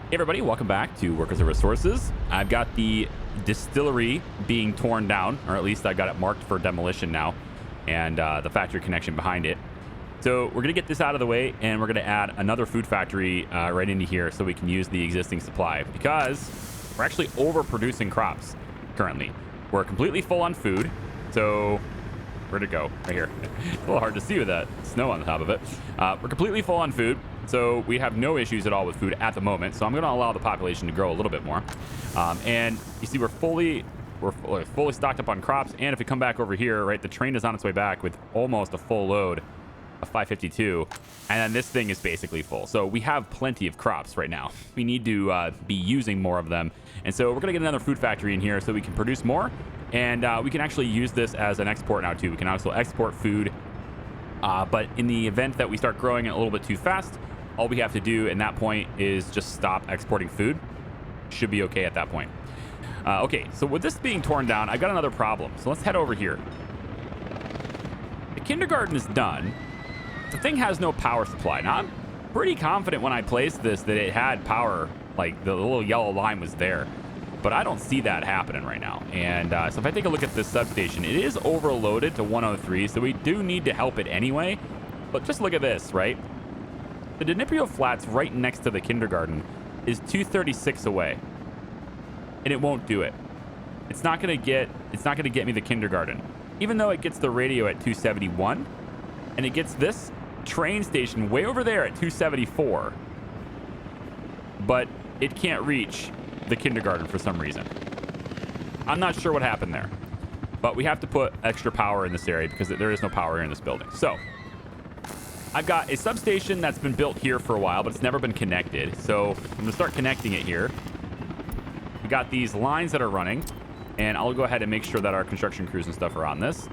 Hey everybody, welcome back to Workers of Resources. I've got the distillery being torn down, or at least I got it marked for demolition now, and the factory connection behind it. So we're going to get this out of the way, and we're going to add another food factory right into here so we can use the existing supply, because we're actually overproducing crops currently. We're completely full on food, so where'd it go? Right here. It's a little hard to see with that snow on the top of it. We're completely full on food. So we have no issues at all with food at the moment. So I'm going to allow the population to grow a little bit more. And you see, we're fully stocked up on crops. And if we come back over here, right, the train is on its way back with almost a full load of 552. And then this thing is basically full. So we have plenty of crops right now. We need to be using more of them. And so we're going to get another food factory in here so we can produce more. And we can actually use this as an export now too. We can also export food. But in the event that we start growing it a little bit too fast, all we have to do in that point is just stop exporting food. Should be okay at that point. Okay, so with this being torn down, I've got another problem. So let's head over here. The kindergarten is done. The thing has no power supply. Now, I'm pretty confident when I placed this that it had power, like the little yellow line was there. But I don't see that happening right now. And so if I take a look at this substation, it is overloaded to 103, so we do need to help it anyway. But just look at this, right? The Dnipro Flats right next to the kindergarten is 236 away. And it won't do it. It's not gonna get me the kindergarten. Even though it gets the radio at 271, and it gets this train station way over there at 274. But it can't reach the kindergarten for some reason. I'm not sure what happened there. But we have to put extra power in this area because there is no power here in this building. So I've got a substation that's been built here for a while, but it's never been connected. So I'm going to start connecting it here. We got these lines that are running, and I'll go ahead and make sure that our construction crews and stuff are on this.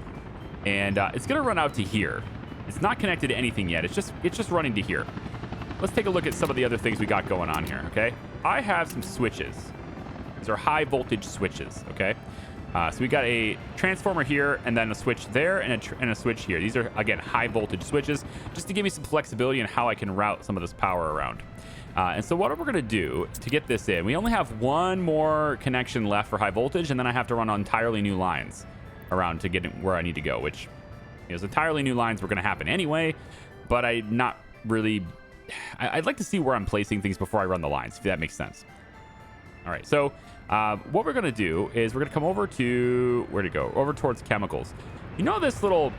And it's going to run out to here. It's not connected to anything yet. It's just running to here. Let's take a look at some of the other things we got going on here, okay? I have some switches. These are high voltage switches, okay? So we got a transformer here, and then a switch there, and a switch here. These are, again, high voltage switches, just to give me some flexibility in how I can route some of this power around. And so what we're going to do to get this in, we only have one more connection left for high voltage, and then I have to run entirely new lines around to get it where I need to go, which is entirely new lines were going to happen anyway, but I'm not really... I'd like to see where I'm placing things before I run the lines, if that makes sense. All right, so what we're going to do is we're going to come over to... Where to go? Over towards chemicals. You know this little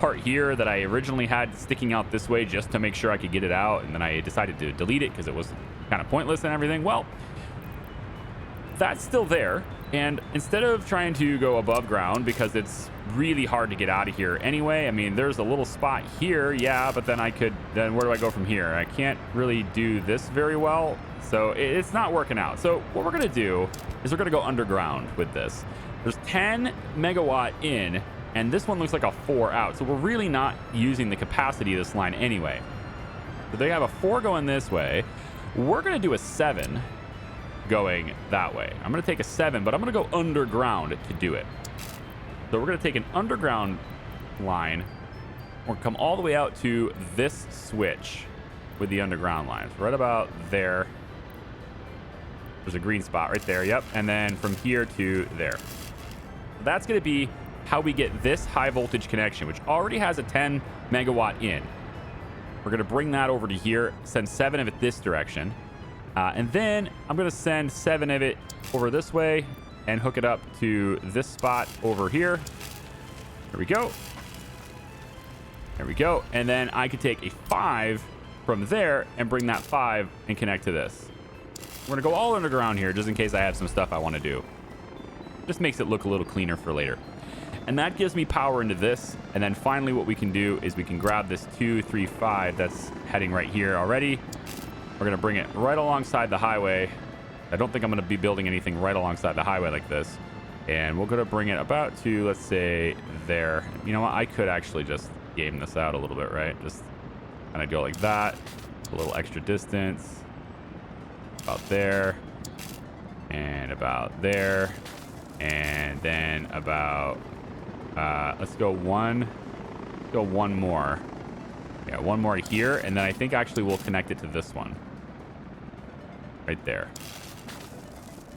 part here that I originally had sticking out this way just to make sure I could get it out, and then I decided to delete it because it was kind of pointless and everything? Well, that's still there, and instead of trying to go above ground because it's really hard to get out of here anyway, I mean, there's a little spot here, yeah, but then then where do I go from here? I can't really do this very well, so it's not working out. So what we're going to do is we're going to go underground with this. There's 10 megawatt in, and this one looks like a 4 out, so we're really not using the capacity of this line anyway. So they have a 4 going this way. We're going to do a 7 going that way. I'm going to take a 7, but I'm going to go underground to do it. So we're going to take an underground line. We'll come all the way out to this switch with the underground lines. Right about there. There's a green spot right there. Yep. And then from here to there. That's going to be how we get this high voltage connection, which already has a 10 megawatt in. We're going to bring that over to here, send 7 of it this direction. And then I'm going to send 7 of it over this way and hook it up to this spot over here. There we go. There we go. And then I could take a 5 from there and bring that 5 and connect to this. We're going to go all underground here just in case I have some stuff I want to do. Just makes it look a little cleaner for later. And that gives me power into this. And then finally what we can do is we can grab this 235 that's heading right here already. We're going to bring it right alongside the highway. I don't think I'm going to be building anything right alongside the highway like this. And we're going to bring it about to, let's say, there. You know what? I could actually just game this out a little bit, right? Just kind of go like that. A little extra distance. About there. And about there. And then about... let's go one more. Yeah, one more here. And then I think actually we'll connect it to this one. right there.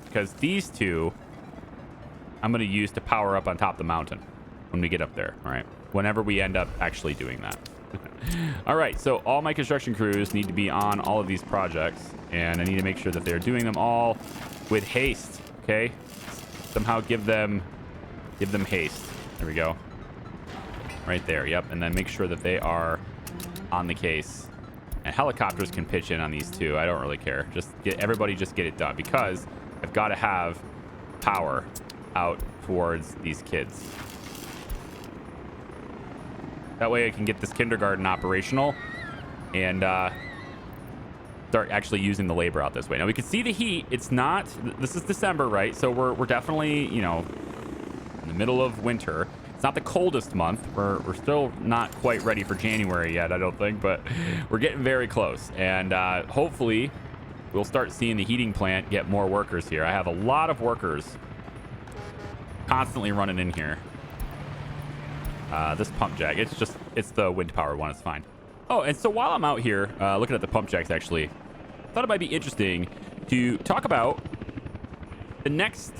Because these two, I'm going to use to power up on top of the mountain when we get up there. All right. Whenever we end up actually doing that. All right. So all my construction crews need to be on all of these projects, and I need to make sure that they're doing them all with haste. Okay. Somehow give them haste. There we go. Right there. Yep. And then make sure that they are on the case. And helicopters can pitch in on these too. I don't really care. Just get it done, because I've got to have power out towards these kids. That way I can get this kindergarten operational and start actually using the labor out this way. Now we can see the heat. It's not, this is December, right? So we're definitely, you know, in the middle of winter. It's not the coldest month. We're still not quite ready for January yet, I don't think, but we're getting very close. And hopefully we'll start seeing the heating plant get more workers here. I have a lot of workers constantly running in here. This pump jack, it's the wind power one. It's fine. Oh, and so while I'm out here looking at the pump jacks, actually, I thought it might be interesting to talk about the next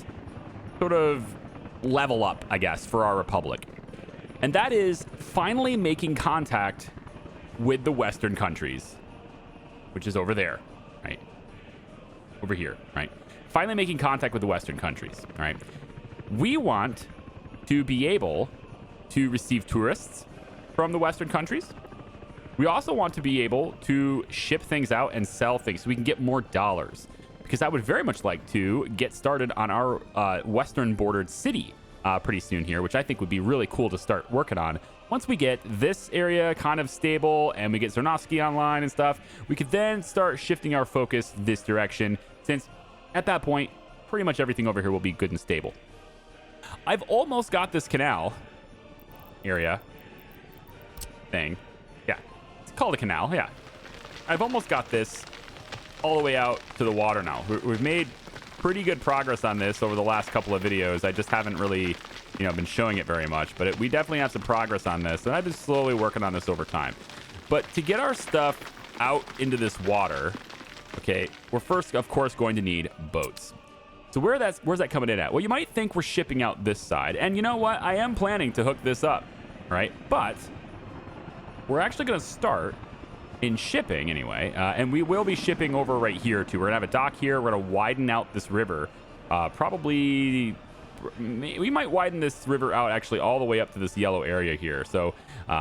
sort of level up, I guess, for our republic. And that is finally making contact with the Western countries, which is over there, right? Over here, right? Finally making contact with the Western countries, right? We want to be able to receive tourists from the Western countries. We also want to be able to ship things out and sell things so we can get more dollars, because I would very much like to get started on our western bordered city pretty soon here, which I think would be really cool to start working on. Once we get this area kind of stable and we get Zernovsky online and stuff, we could then start shifting our focus this direction, since at that point, pretty much everything over here will be good and stable. I've almost got this canal area thing. Yeah, it's called a canal. Yeah, I've almost got this all the way out to the water now. We've made pretty good progress on this over the last couple of videos. I just haven't really, been showing it very much, but we definitely have some progress on this, and I've been slowly working on this over time. But to get our stuff out into this water, okay, we're first, of course, going to need boats. So where's that coming in at? Well, you might think we're shipping out this side, and you know what? I am planning to hook this up, right? But we're actually going to start in shipping anyway, and we will be shipping over right here too. We're gonna have a dock here. We're gonna widen out this river. We might widen this river out actually all the way up to this yellow area here. So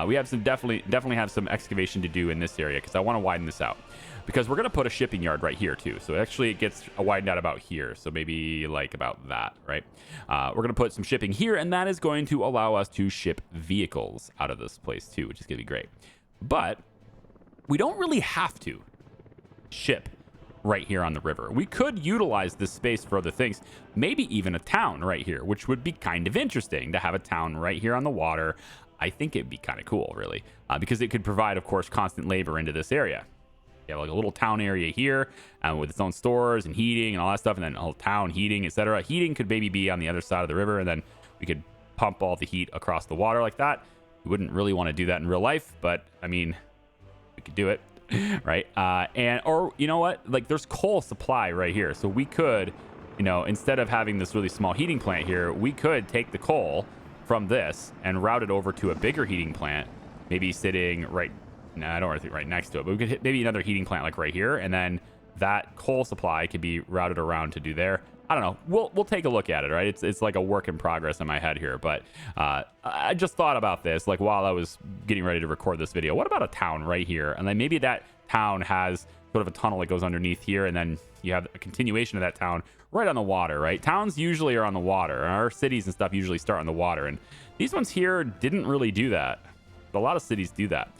we have some definitely have some excavation to do in this area, because I want to widen this out, because we're gonna put a shipping yard right here too. So actually it gets widened out about here, so maybe like about that, right? We're gonna put some shipping here, and that is going to allow us to ship vehicles out of this place too, which is gonna be great. But we don't really have to ship right here on the river. We could utilize this space for other things, maybe even a town right here, which would be kind of interesting to have a town right here on the water. I think it'd be kind of cool, really, because it could provide, of course, constant labor into this area. You have like a little town area here with its own stores and heating and all that stuff, and then a whole town heating, etc. Heating could maybe be on the other side of the river, and then we could pump all the heat across the water like that. We wouldn't really want to do that in real life, but I mean, we could do it, right? Or you know what? Like, there's coal supply right here, so we could, instead of having this really small heating plant here, we could take the coal from this and route it over to a bigger heating plant, maybe sitting right. No, I don't want to think right next to it, but we could hit maybe another heating plant like right here, and then that coal supply could be routed around to do there. I don't know. We'll take a look at it, right? It's like a work in progress in my head here, but I just thought about this like while I was getting ready to record this video. What about a town right here? And then maybe that town has sort of a tunnel that goes underneath here, and then you have a continuation of that town right on the water, right? Towns usually are on the water. Our cities and stuff usually start on the water, and these ones here didn't really do that. But a lot of cities do that.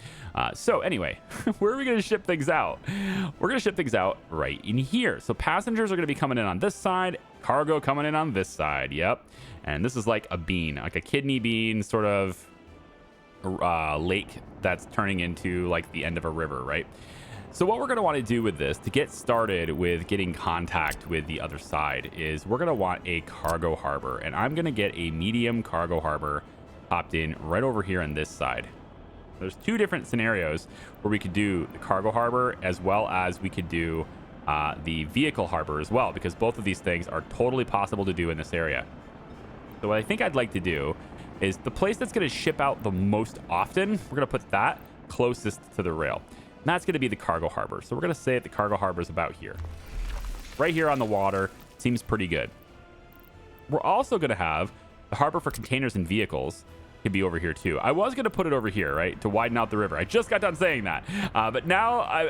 So anyway, where are we going to ship things out? We're going to ship things out right in here. So passengers are going to be coming in on this side, cargo coming in on this side. Yep. And this is like a bean, like a kidney bean sort of lake that's turning into like the end of a river, right? So what we're going to want to do with this to get started with getting contact with the other side is we're going to want a cargo harbor, and I'm going to get a medium cargo harbor popped in right over here on this side. There's two different scenarios where we could do the cargo harbor, as well as we could do the vehicle harbor as well, because both of these things are totally possible to do in this area. So what I think I'd like to do is the place that's going to ship out the most often, we're going to put that closest to the rail. And that's going to be the cargo harbor. So we're going to say that the cargo harbor is about here. Right here on the water. Seems pretty good. We're also going to have the harbor for containers and vehicles could be over here too. I was going to put it over here, right, to widen out the river. I just got done saying that. But now,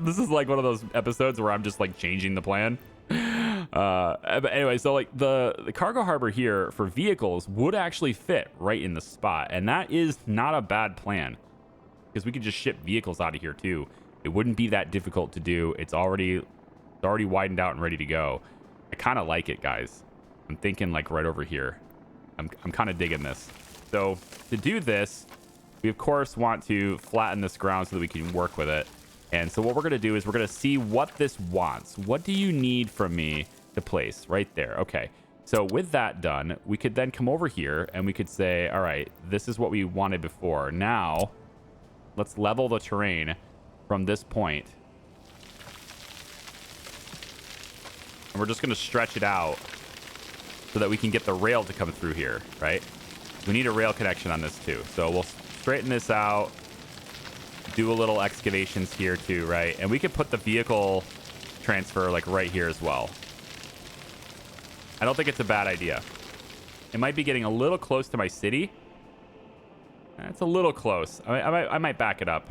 this is like one of those episodes where I'm just like changing the plan. But anyway, so like the cargo harbor here for vehicles would actually fit right in the spot. And that is not a bad plan, because we could just ship vehicles out of here too. It wouldn't be that difficult to do. It's already widened out and ready to go. I kind of like it, guys. I'm thinking like right over here. I'm kind of digging this. So to do this, we of course want to flatten this ground so that we can work with it. And so what we're going to do is we're going to see what this wants. What do you need from me to place right there? Okay. So with that done, we could then come over here and we could say, all right, this is what we wanted before. Now let's level the terrain from this point. And we're just going to stretch it out so that we can get the rail to come through here, right? We need a rail connection on this too. So we'll straighten this out, do a little excavations here too, right? And we could put the vehicle transfer like right here as well. I don't think it's a bad idea. It might be getting a little close to my city. It's a little close. I might back it up.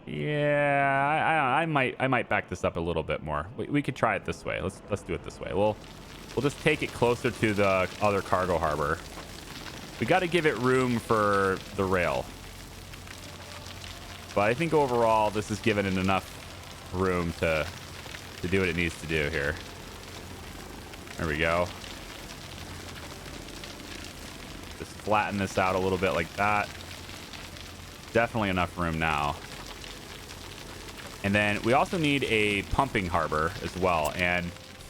Yeah, I might back this up a little bit more. We could try it this way. Let's do it this way. We'll just take it closer to the other cargo harbor. We got to give it room for the rail. But I think overall, this is giving it enough room to do what it needs to do here. There we go. Just flatten this out a little bit like that. Definitely enough room now. And then we also need a pumping harbor as well. And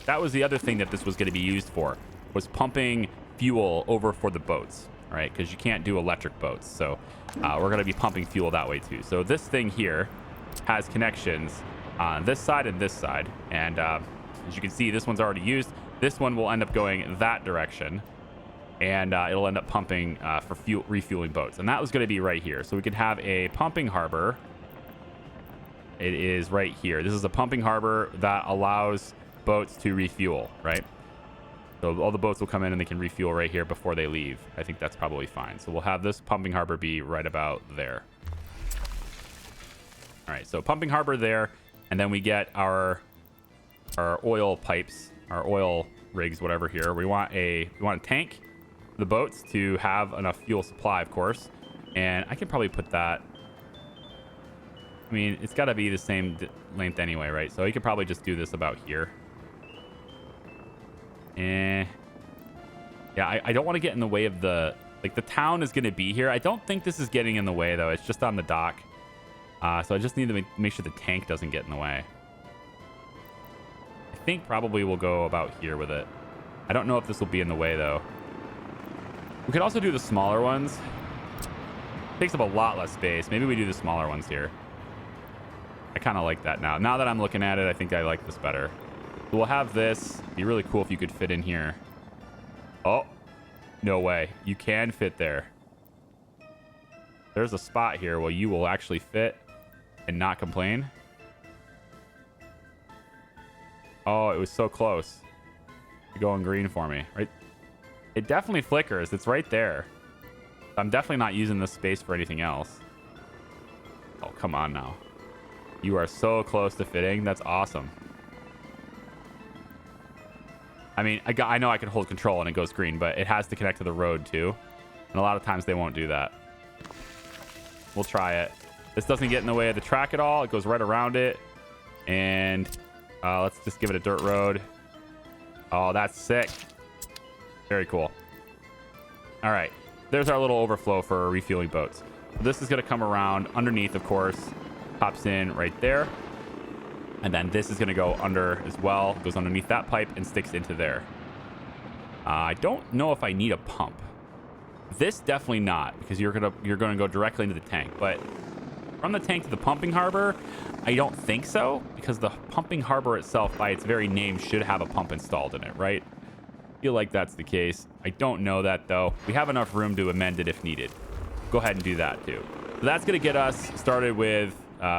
that was the other thing that this was going to be used for, was pumping fuel over for the boats, right? Because you can't do electric boats. So we're going to be pumping fuel that way too. So this thing here has connections on this side and this side. And as you can see, this one's already used. This one will end up going that direction. And it'll end up pumping for refueling boats. And that was going to be right here. So we could have a pumping harbor. It is right here. This is a pumping harbor that allows boats to refuel, right? So all the boats will come in and they can refuel right here before they leave. I think that's probably fine. So we'll have this pumping harbor be right about there. All right, so pumping harbor there, and then we get our oil pipes, our oil rigs, whatever here. We want a tank for the boats to have enough fuel supply, of course. And I can probably put that. I mean, it's got to be the same length anyway, right? So you could probably just do this about here. Yeah, I don't want to get in the way of the town is going to be here. I don't think this is getting in the way, though. It's just on the dock. So I just need to make sure the tank doesn't get in the way. I think probably we'll go about here with it. I don't know if this will be in the way, though. We could also do the smaller ones. It takes up a lot less space. Maybe we do the smaller ones here. I kind of like that now. Now that I'm looking at it, I think I like this better. So we'll have this. It'd be really cool if you could fit in here. Oh, no way. You can fit there. There's a spot here where you will actually fit and not complain. Oh, it was so close. You're going green for me, right? It definitely flickers. It's right there. I'm definitely not using this space for anything else. Oh, come on now. You are so close to fitting. That's awesome. I mean, I know I can hold control and it goes green, but it has to connect to the road too. And a lot of times they won't do that. We'll try it. This doesn't get in the way of the track at all. It goes right around it. And let's just give it a dirt road. Oh, that's sick. Very cool. All right. There's our little overflow for refueling boats. So this is going to come around underneath, of course. Pops in right there. And then this is going to go under as well. Goes underneath that pipe and sticks into there. I don't know if I need a pump. This definitely not, because you're gonna go directly into the tank. But From the tank to the pumping harbor, I don't think so, because the pumping harbor itself, by its very name, should have a pump installed in it, right? I feel like that's the case. I don't know that, though. We have enough room to amend it if needed. Go ahead and do that, too. So that's going to get us started with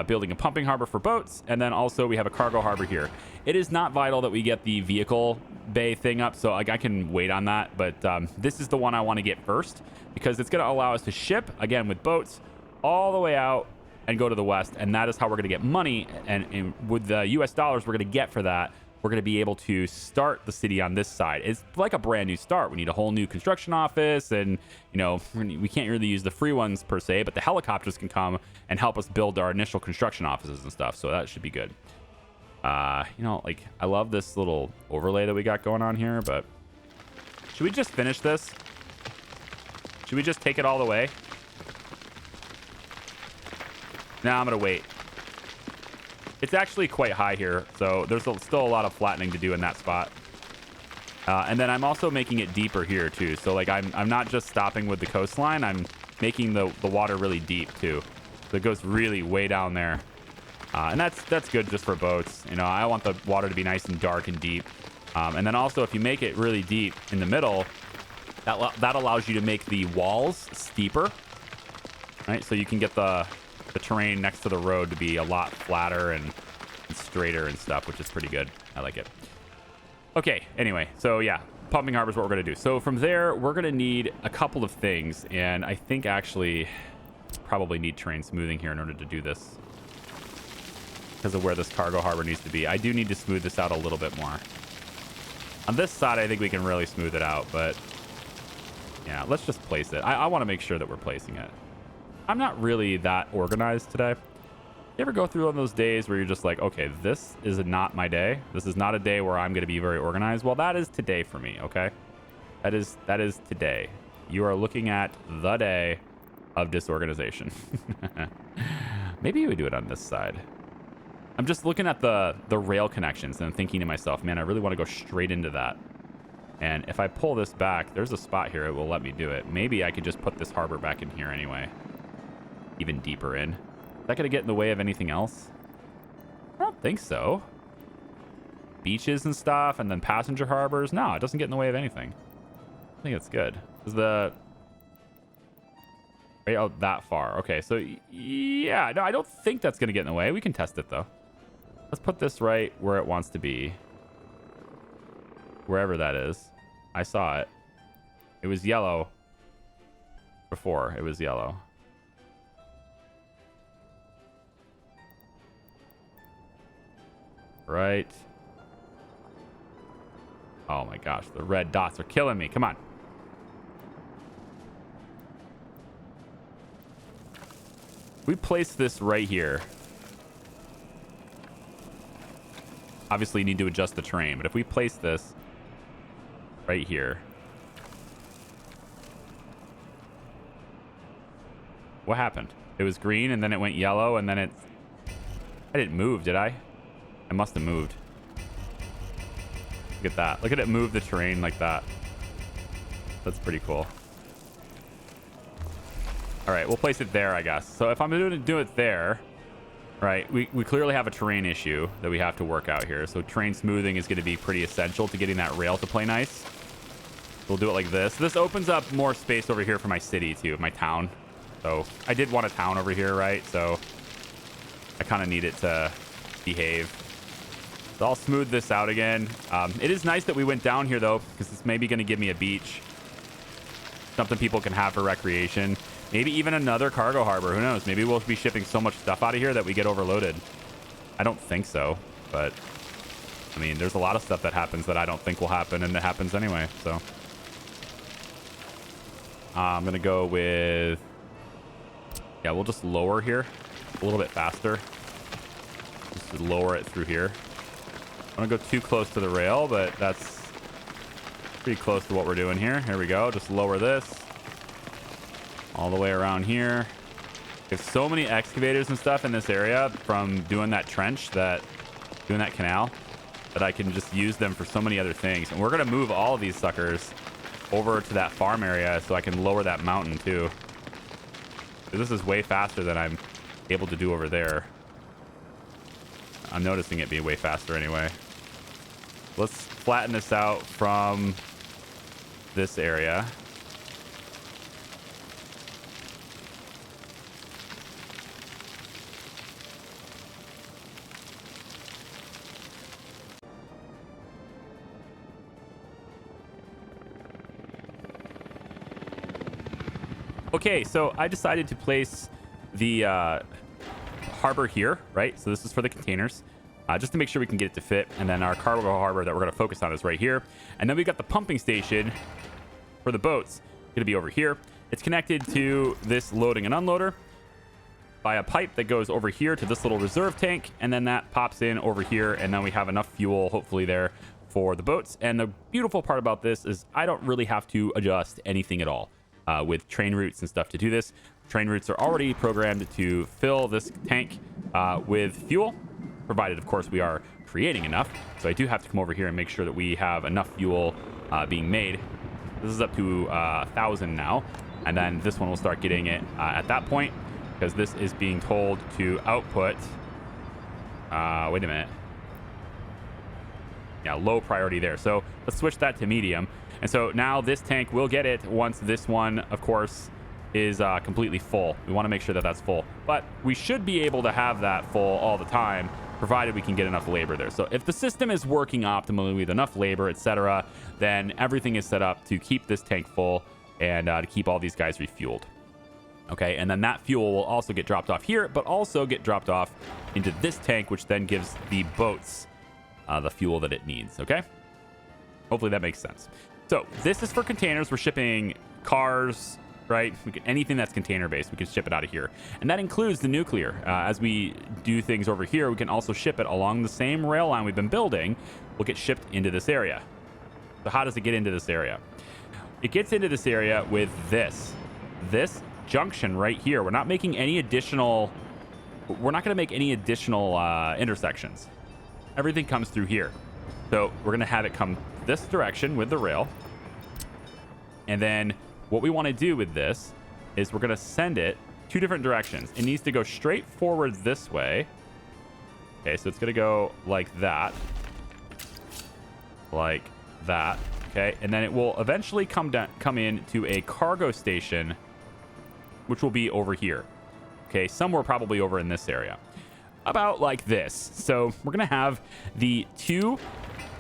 building a pumping harbor for boats, and then also we have a cargo harbor here. It is not vital that we get the vehicle bay thing up, so like I can wait on that, but this is the one I want to get first, because it's going to allow us to ship, again, with boats, all the way out and go to the west, and that is how we're going to get money, and with the US dollars we're going to get for that, we're going to be able to start the city on this side. It's like a brand new start. We need a whole new construction office, and you know, we can't really use the free ones per se, but the helicopters can come and help us build our initial construction offices and stuff, so that should be good. You know, like, I love this little overlay that we got going on here, but should we just finish this? Should we just take it all the way? No, I'm gonna wait. It's actually quite high here, so there's still a lot of flattening to do in that spot. And then I'm also making it deeper here too. So like I'm not just stopping with the coastline. I'm making the water really deep too. So it goes really way down there. And that's good just for boats. You know, I want the water to be nice and dark and deep. And then also if you make it really deep in the middle, that allows you to make the walls steeper, right? So you can get the terrain next to the road to be a lot flatter and straighter and stuff, which is pretty good. I like it. Okay, anyway, so yeah, pumping harbor is what we're going to do. So from there, we're going to need a couple of things, and I think actually probably need terrain smoothing here in order to do this because of where this cargo harbor needs to be. I do need to smooth this out a little bit more. On this side, I think we can really smooth it out, but yeah, let's just place it. I want to make sure that we're placing it. I'm not really that organized today. You ever go through one of those days where you're just like, okay, this is not my day. This is not a day where I'm going to be very organized. Well, that is today for me, okay? That is today. You are looking at the day of disorganization. Maybe we do it on this side. I'm just looking at the rail connections and thinking to myself, man, I really want to go straight into that. And if I pull this back, there's a spot here that will let me do it. Maybe I could just put this harbor back in here anyway. Even deeper in. Is that going to get in the way of anything else? I don't think so. Beaches and stuff, and then passenger harbors. No, it doesn't get in the way of anything. I think it's good. Is the right out that far? Okay, so yeah, no, I don't think that's going to get in the way. We can test it though. Let's put this right where it wants to be. Wherever that is. I saw it. It was yellow before. It was yellow. Right. Oh my gosh, the red dots are killing me. Come on. We place this right here. Obviously, you need to adjust the terrain, but if we place this right here. What happened? It was green and then it went yellow and then it... I didn't move, did I? I must have moved. Look at that. Look at it move the terrain like that. That's pretty cool. All right, we'll place it there, I guess. So if I'm going to do it there, right, we clearly have a terrain issue that we have to work out here. So terrain smoothing is going to be pretty essential to getting that rail to play nice. We'll do it like this. This opens up more space over here for my city, too, my town. So I did want a town over here, right? So I kind of need it to behave. So I'll smooth this out again. It is nice that we went down here, though, because it's maybe going to give me a beach. Something people can have for recreation. Maybe even another cargo harbor. Who knows? Maybe we'll be shipping so much stuff out of here that we get overloaded. I don't think so, but I mean, there's a lot of stuff that happens that I don't think will happen, and it happens anyway. So I'm going to go with... Yeah, we'll just lower here a little bit faster. Just lower it through here. I don't go too close to the rail, but that's pretty close to what we're doing here. Here we go. Just lower this all the way around here. There's so many excavators and stuff in this area from doing that trench, doing that canal, that I can just use them for so many other things. And we're going to move all of these suckers over to that farm area so I can lower that mountain too. This is way faster than I'm able to do over there. I'm noticing it being way faster anyway. Let's flatten this out from this area. Okay, so I decided to place the harbor here, right? So this is for the containers, just to make sure we can get it to fit. And then our cargo harbor that we're going to focus on is right here. And then we got the pumping station for the boats going to be over here. It's connected to this loading and unloader by a pipe that goes over here to this little reserve tank. And then that pops in over here. And then we have enough fuel, hopefully, there for the boats. And the beautiful part about this is I don't really have to adjust anything at all. With train routes and stuff to do this. Train routes are already programmed to fill this tank with fuel, provided, of course, we are creating enough. So I do have to come over here and make sure that we have enough fuel being made. This is up to 1,000 now. And then this one will start getting it at that point, because this is being told to output. Wait a minute. Yeah, low priority there. So let's switch that to medium. And so now this tank will get it once this one, of course, is completely full. We want to make sure that that's full. But we should be able to have that full all the time, provided we can get enough labor there. So if the system is working optimally with enough labor, etc., then everything is set up to keep this tank full and to keep all these guys refueled. Okay, and then that fuel will also get dropped off here, but also get dropped off into this tank, which then gives the boats the fuel that it needs. Okay, hopefully that makes sense. So this is for containers. We're shipping cars, right? Anything that's container based, we can ship it out of here. And that includes the nuclear. As we do things over here, we can also ship it along the same rail line we've been building. Will get shipped into this area. So how does it get into this area? It gets into this area with this junction right here. We're not making any additional, we're not going to make any additional intersections. Everything comes through here. So we're going to have it come this direction with the rail. And then what we want to do with this is we're going to send it two different directions. It needs to go straight forward this way. Okay, so it's going to go like that. Like that. Okay, and then it will eventually come in to a cargo station, which will be over here. Okay, somewhere probably over in this area. About like this. So we're going to have the two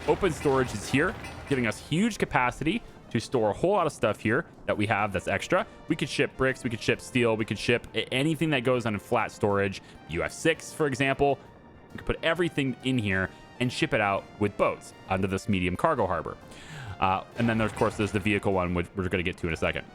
open storages here, giving us huge capacity to store a whole lot of stuff here that we have that's extra. We could ship bricks, we could ship steel, we could ship anything that goes on in flat storage. UF6, for example. We could put everything in here and ship it out with boats onto this medium cargo harbor. And then, of course, there's the vehicle one, which we're going to get to in a second.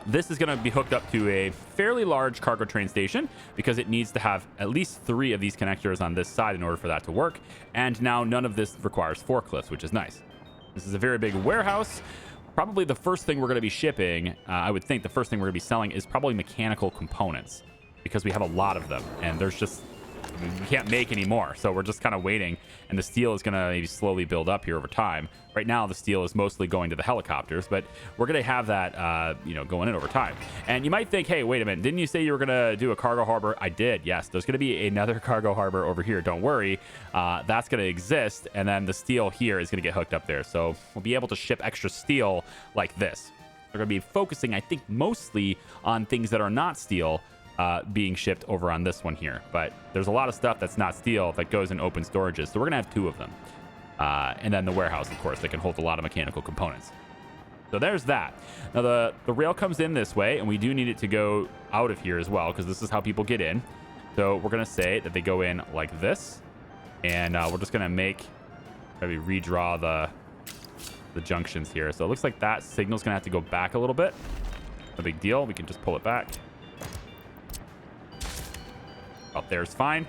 This is going to be hooked up to a fairly large cargo train station because it needs to have at least 3 of these connectors on this side in order for that to work. And now none of this requires forklifts, which is nice. This is a very big warehouse. Probably the first thing we're going to be shipping, I would think the first thing we're going to be selling is probably mechanical components because we have a lot of them and there's just, we can't make any more. So we're just kind of waiting, and the steel is going to maybe slowly build up here over time. Right now, the steel is mostly going to the helicopters, but we're going to have that, going in over time. And you might think, hey, wait a minute, didn't you say you were going to do a cargo harbor? I did. Yes, there's going to be another cargo harbor over here. Don't worry. That's going to exist. And then the steel here is going to get hooked up there. So we'll be able to ship extra steel like this. We're going to be focusing, I think, mostly on things that are not steel, being shipped over on this one here. But there's a lot of stuff that's not steel that goes in open storages. So we're going to have 2 of them. And then the warehouse, of course, that can hold a lot of mechanical components. So there's that. Now, the rail comes in this way, and we do need it to go out of here as well, because this is how people get in. So we're going to say that they go in like this. And we're just going to maybe redraw the junctions here. So it looks like that signal's going to have to go back a little bit. No big deal. We can just pull it back. Up there's fine.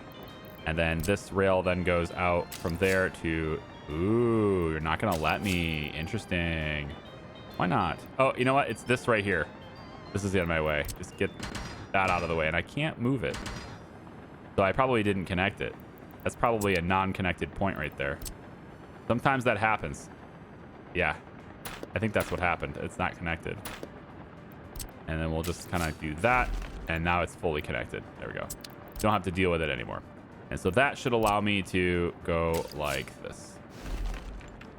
And then this rail then goes out from there to... Ooh, you're not going to let me. Interesting. Why not? Oh, you know what? It's this right here. This is in my way. Just get that out of the way. And I can't move it. So I probably didn't connect it. That's probably a non-connected point right there. Sometimes that happens. Yeah. I think that's what happened. It's not connected. And then we'll just kind of do that. And now it's fully connected. There we go. Don't have to deal with it anymore. And so that should allow me to go like this.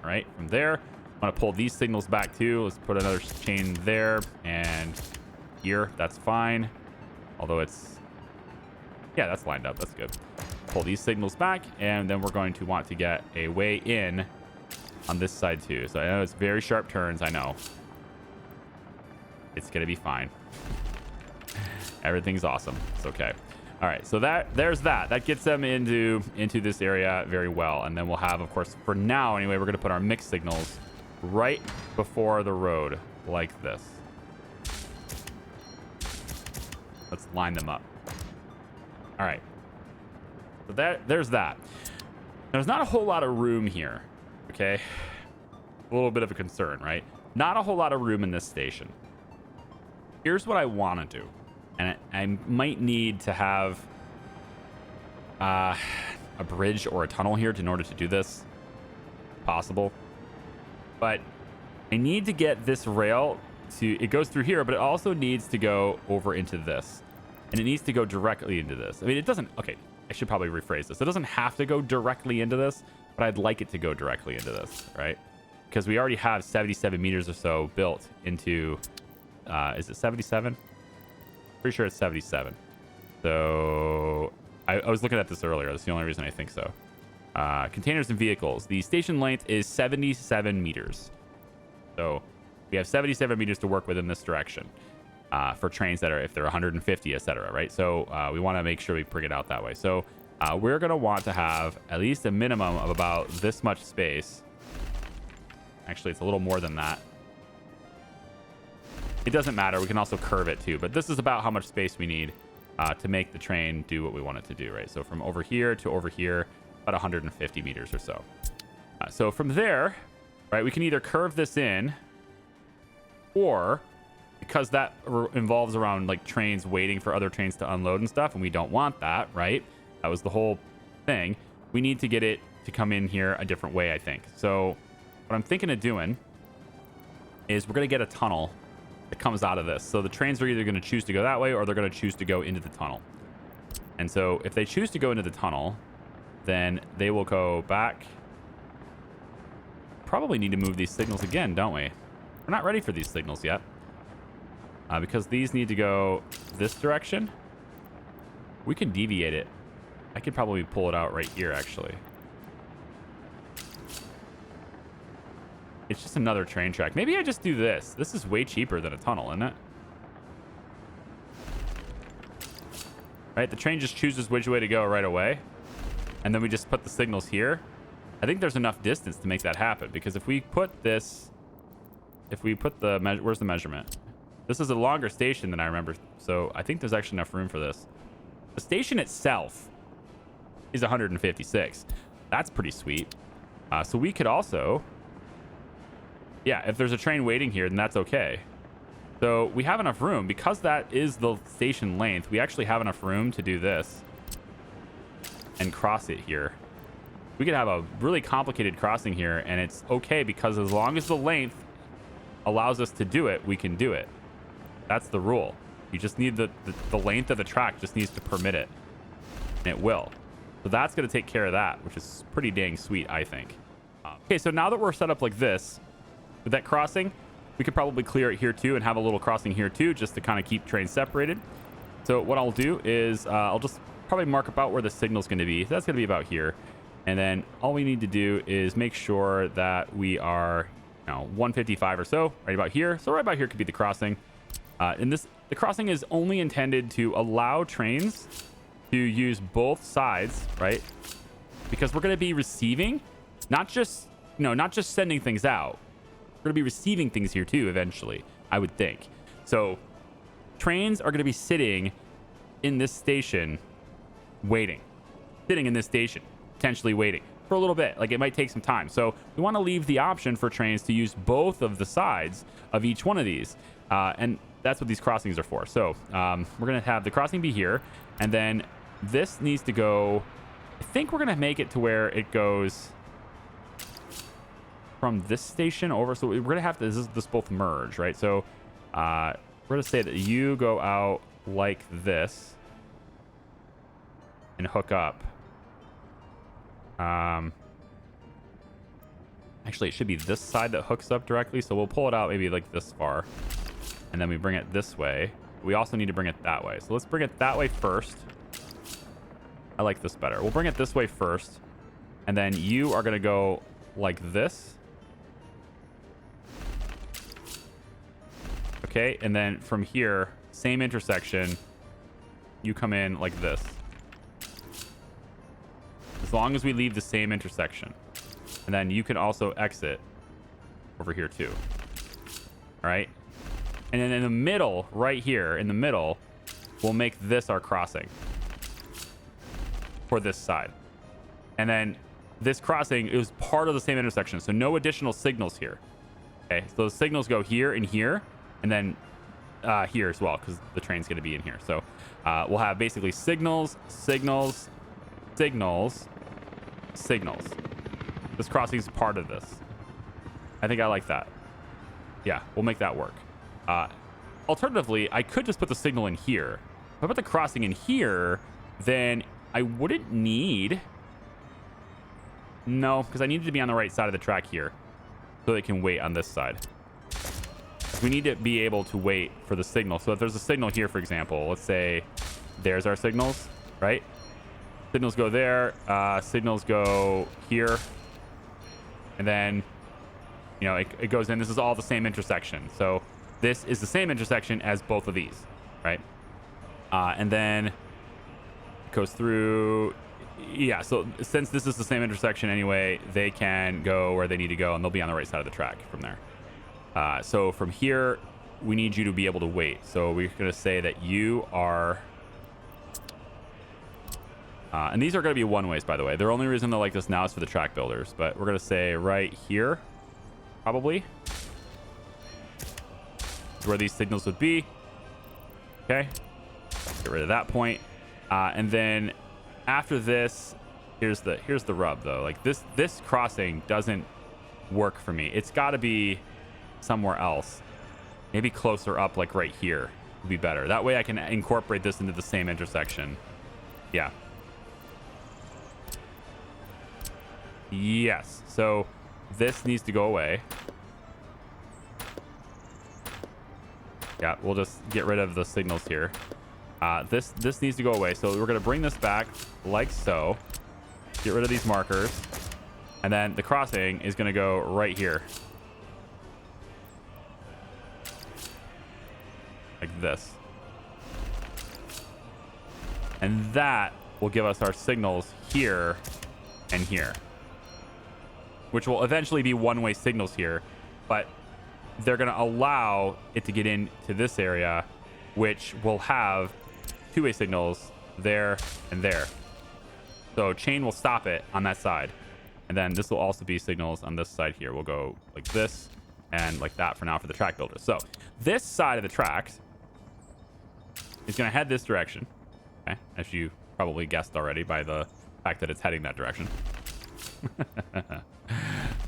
All right, from there, I'm going to pull these signals back too. Let's put another chain there and here. That's fine. Although it's, yeah, that's lined up. That's good. Pull these signals back, and then we're going to want to get a way in on this side too. So I know it's very sharp turns. I know. It's going to be fine. Everything's awesome. It's okay. All right, so there's that. That gets them into this area very well. And then we'll have, of course, for now anyway, we're going to put our mixed signals right before the road like this. Let's line them up. All right. So there's that. Now, there's not a whole lot of room here, okay? A little bit of a concern, right? Not a whole lot of room in this station. Here's what I want to do. And I might need to have a bridge or a tunnel here in order to do this. Possible. But I need to get this rail to... It goes through here, but it also needs to go over into this. And it needs to go directly into this. I mean, it doesn't... Okay, I should probably rephrase this. It doesn't have to go directly into this, but I'd like it to go directly into this, right? Because we already have 77 meters or so built into... is it 77? Pretty sure it's 77. So I was looking at this earlier. That's the only reason I think so. Containers and vehicles. The station length is 77 meters. So we have 77 meters to work with in this direction for trains that are, if they're 150, etc. Right? So we want to make sure we bring it out that way. So we're going to want to have at least a minimum of about this much space. Actually, it's a little more than that. It doesn't matter. We can also curve it too, but this is about how much space we need to make the train do what we want it to do, right? So from over here to over here, about 150 meters or so. So from there, right, we can either curve this in, or because that involves around like trains waiting for other trains to unload and stuff, and we don't want that, right? That was the whole thing. We need to get it to come in here a different way, I think. So what I'm thinking of doing is we're going to get a tunnel that comes out of this. So the trains are either going to choose to go that way or they're going to choose to go into the tunnel. And so if they choose to go into the tunnel, then they will go back. Probably need to move these signals again, don't we? We're not ready for these signals yet. Because these need to go this direction. We can deviate it. I could probably pull it out right here, actually. It's just another train track. Maybe I just do this. This is way cheaper than a tunnel, isn't it? Right? The train just chooses which way to go right away. And then we just put the signals here. I think there's enough distance to make that happen. Because if we put this... If we put the... Where's the measurement? This is a longer station than I remember. So I think there's actually enough room for this. The station itself is 156. That's pretty sweet. So we could also... Yeah, if there's a train waiting here, then that's okay. So we have enough room. Because that is the station length, we actually have enough room to do this and cross it here. We could have a really complicated crossing here, and it's okay because as long as the length allows us to do it, we can do it. That's the rule. You just need the length of the track just needs to permit it, and it will. So that's going to take care of that, which is pretty dang sweet, I think. Okay, so now that we're set up like this, with that crossing, we could probably clear it here too and have a little crossing here too, just to kind of keep trains separated. So what I'll do is I'll just probably mark about where the signal's going to be. So that's going to be about here. And then all we need to do is make sure that we are, 155 or so, right about here. So right about here could be the crossing. And the crossing is only intended to allow trains to use both sides, right? Because we're going to be receiving, not just sending things out. We're going to be receiving things here too eventually, I would think. So trains are going to be sitting in this station waiting. Sitting in this station, potentially waiting for a little bit. Like it might take some time. So we want to leave the option for trains to use both of the sides of each one of these. And that's what these crossings are for. So we're going to have the crossing be here. And then this needs to go... I think we're going to make it to where it goes... from this station over. So we're gonna have to this both merge, right? So we're gonna say that you go out like this, and hook up. Actually, it should be this side that hooks up directly. So we'll pull it out maybe like this far. And then we bring it this way. We also need to bring it that way. So let's bring it that way first. I like this better. We'll bring it this way first. And then you are going to go like this. Okay. And then from here, same intersection, you come in like this. As long as we leave the same intersection. And then you can also exit over here too. All right. And then in the middle, right here in the middle, we'll make this our crossing for this side. And then this crossing is part of the same intersection. So no additional signals here. Okay. So the signals go here and here, and then here as well, because the train's going to be in here. So we'll have basically signals, signals, signals, signals. This crossing is part of this. I think I like that. Yeah, we'll make that work. Alternatively, I could just put the signal in here. If I put the crossing in here, then I wouldn't need... No, because I need it to be on the right side of the track here so they can wait on this side. We need to be able to wait for the signal. So if there's a signal here, for example, let's say there's our signals, right? Signals go there. Signals go here. And then, you know, it goes in. This is all the same intersection. So this is the same intersection as both of these, right? And then it goes through. Yeah, so since this is the same intersection anyway, they can go where they need to go, and they'll be on the right side of the track from there. So from here, we need you to be able to wait. So we're going to say that you are... and these are going to be one-ways, by the way. The only reason they're like this now is for the track builders. But we're going to say right here, probably, is where these signals would be. Okay. Get rid of that point. And then after this, here's the rub, though. Like this crossing doesn't work for me. It's got to be somewhere else. Maybe closer up, like right here, would be better. That way I can incorporate this into the same intersection. Yeah. Yes. So this needs to go away. Yeah, we'll just get rid of the signals here. This needs to go away. So we're going to bring this back like so. Get rid of these markers. And then the crossing is going to go right here. Like this. And that will give us our signals here and here, which will eventually be one-way signals here, but they're going to allow it to get into this area, which will have two-way signals there and there. So chain will stop it on that side. And then this will also be signals on this side here. We'll go like this and like that for now for the track builders. So this side of the tracks is going to head this direction. Okay, as you probably guessed already by the fact that it's heading that direction.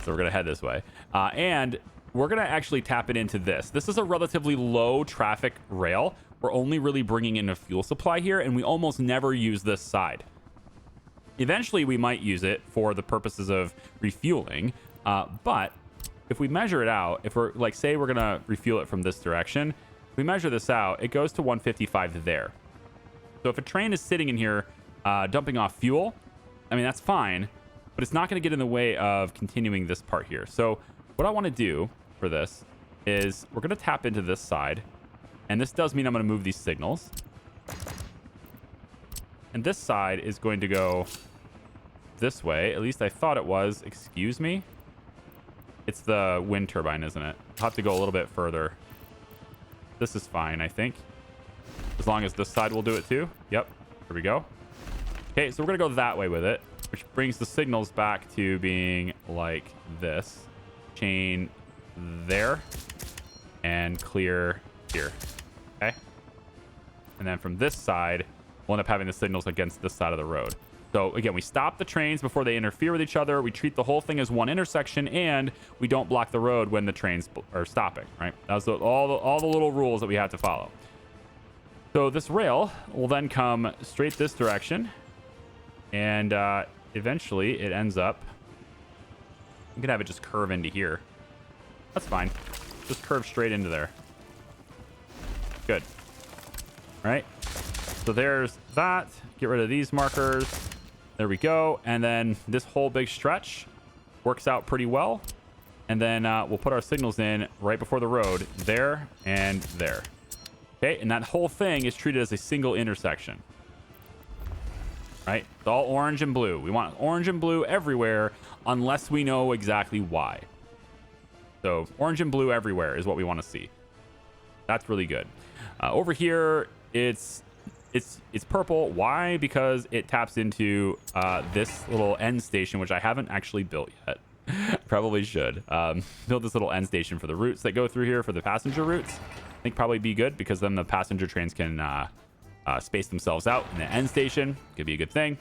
So we're going to head this way. And we're going to actually tap it into this. This is a relatively low traffic rail. We're only really bringing in a fuel supply here, and we almost never use this side. Eventually, we might use it for the purposes of refueling. But if we measure it out, if we're like, say we're going to refuel it from this direction, if we measure this out, it goes to 155 there. So if a train is sitting in here dumping off fuel, I mean, that's fine, but it's not going to get in the way of continuing this part here. So what I want to do for this is we're going to tap into this side, and this does mean I'm going to move these signals. And this side is going to go this way. At least I thought it was. Excuse me. It's the wind turbine, isn't it? I'll have to go a little bit further. This is fine, I think. As long as this side will do it too. Yep. Here we go. Okay, so we're going to go that way with it, which brings the signals back to being like this. Chain there and clear here. Okay. And then from this side, we'll end up having the signals against this side of the road. So again, we stop the trains before they interfere with each other. We treat the whole thing as one intersection, and we don't block the road when the trains are stopping, right? That's all the little rules that we have to follow. So this rail will then come straight this direction And eventually it ends up... You can have it just curve into here. That's fine. Just curve straight into there. Good. All right. So there's that. Get rid of these markers. There we go. And then this whole big stretch works out pretty well. And then we'll put our signals in right before the road. There and there. Okay. And that whole thing is treated as a single intersection. Right? It's all orange and blue. We want orange and blue everywhere unless we know exactly why. So orange and blue everywhere is what we want to see. That's really good. Over here, it's purple. Why? Because it taps into this little end station, which I haven't actually built yet. Probably should. Build this little end station for the routes that go through here, for the passenger routes. I think probably be good because then the passenger trains can space themselves out in the end station. Could be a good thing.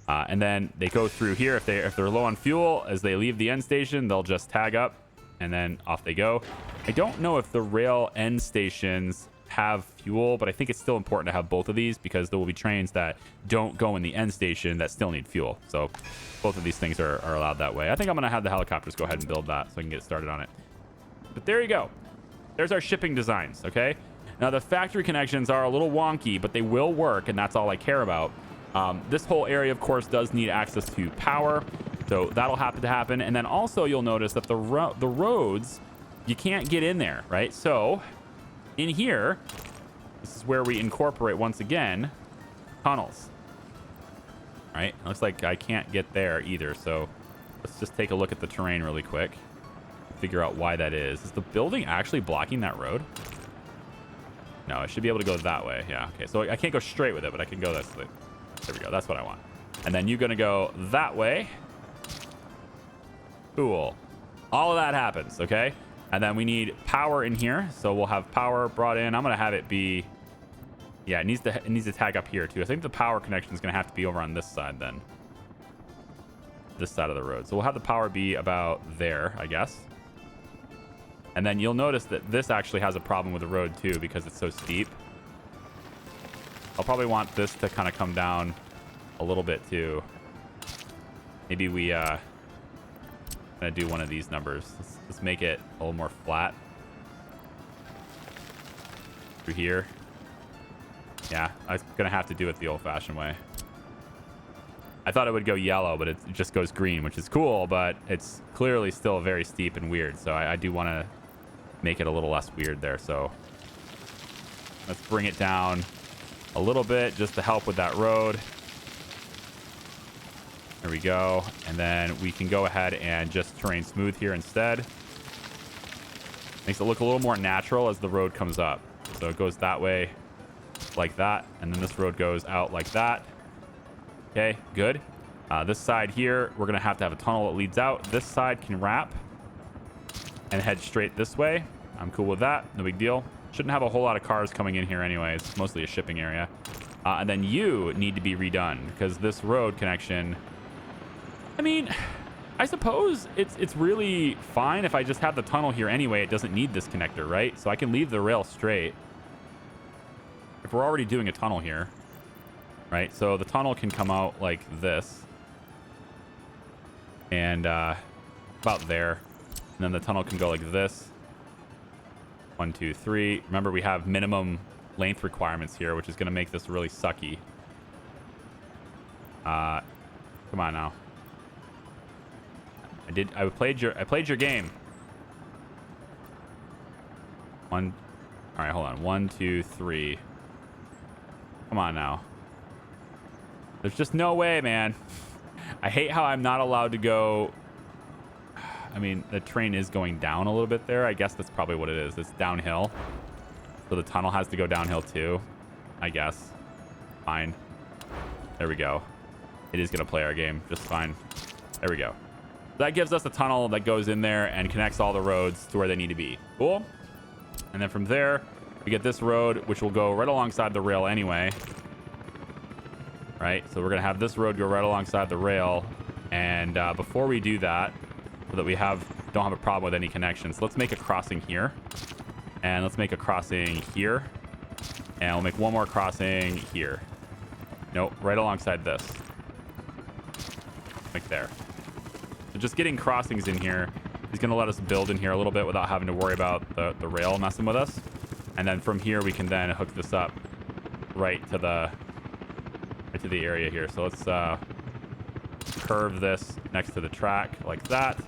And then they go through here. If they're low on fuel, as they leave the end station, they'll just tag up and then off they go. I don't know if the rail end stations have fuel, but I think it's still important to have both of these because there will be trains that don't go in the end station that still need fuel. So both of these things are allowed that way. I think I'm going to have the helicopters go ahead and build that so I can get started on it. But there you go. There's our shipping designs, okay? Now, the factory connections are a little wonky, but they will work, and that's all I care about. This whole area, of course, does need access to power, so that'll have to happen. And then also, you'll notice that the roads, you can't get in there, right? So, in here, this is where we incorporate, once again, tunnels. All right? It looks like I can't get there either, so let's just take a look at the terrain really quick. Figure out why that is. Is the building actually blocking that road? No, I should be able to go that way. Yeah, okay. So I can't go straight with it, but I can go this way. There we go. That's what I want. And then you're going to go that way. Cool. All of that happens, okay? And then we need power in here. So we'll have power brought in. I'm going to have it be... Yeah, it needs to tag up here, too. I think the power connection is going to have to be over on this side, then. This side of the road. So we'll have the power be about there, I guess. And then you'll notice that this actually has a problem with the road too because it's so steep. I'll probably want this to kind of come down a little bit too. Maybe we gonna do one of these numbers. Let's make it a little more flat. Through here. Yeah, I'm gonna have to do it the old-fashioned way. I thought it would go yellow, but it just goes green, which is cool, but it's clearly still very steep and weird. So I do want to make it a little less weird there. So let's bring it down a little bit just to help with that road. There we go. And then we can go ahead and just terrain smooth here instead. Makes it look a little more natural as the road comes up. So it goes that way like that. And then this road goes out like that. Okay, good. This side here, we're going to have a tunnel that leads out. This side can wrap and head straight this way. I'm cool with that. No big deal. Shouldn't have a whole lot of cars coming in here anyway. It's mostly a shipping area. And then you need to be redone because this road connection... I mean, I suppose it's really fine if I just have the tunnel here anyway. It doesn't need this connector, right? So I can leave the rail straight. If we're already doing a tunnel here... Right, so the tunnel can come out like this. And about there. And then the tunnel can go like this. 1, 2, 3. Remember, we have minimum length requirements here, which is going to make this really sucky. Come on now. I played your game. All right, hold on. 1, 2, 3. Come on now. There's just no way, man. I hate how I'm not allowed to go. I mean, the train is going down a little bit there. I guess that's probably what it is. It's downhill. So the tunnel has to go downhill too, I guess. Fine. There we go. It is going to play our game just fine. There we go. That gives us a tunnel that goes in there and connects all the roads to where they need to be. Cool. And then from there, we get this road, which will go right alongside the rail anyway. Right, so we're gonna have this road go right alongside the rail, and before we do that, so that we don't have a problem with any connections, let's make a crossing here, and let's make a crossing here, and we'll make one more crossing here. Nope, right alongside this. like there. So just getting crossings in here is going to let us build in here a little bit without having to worry about the rail messing with us. And then from here, we can then hook this up right to the area here. So let's curve this next to the track like that,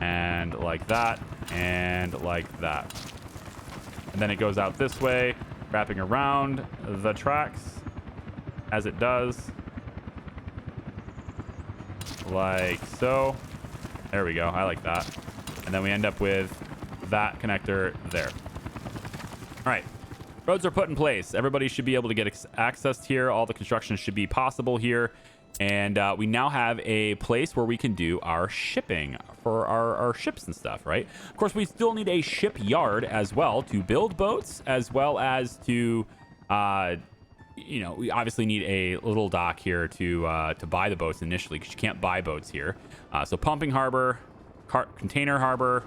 and like that, and like that. And then it goes out this way, wrapping around the tracks as it does. Like so. There we go. I like that. And then we end up with that connector there. All right. Roads are put in place. Everybody should be able to get access here. All the construction should be possible here. And we now have a place where we can do our shipping for our ships and stuff, right? Of course, we still need a shipyard as well to build boats, as well as to, you know, we obviously need a little dock here to buy the boats initially, because you can't buy boats here. So pumping harbor, container harbor,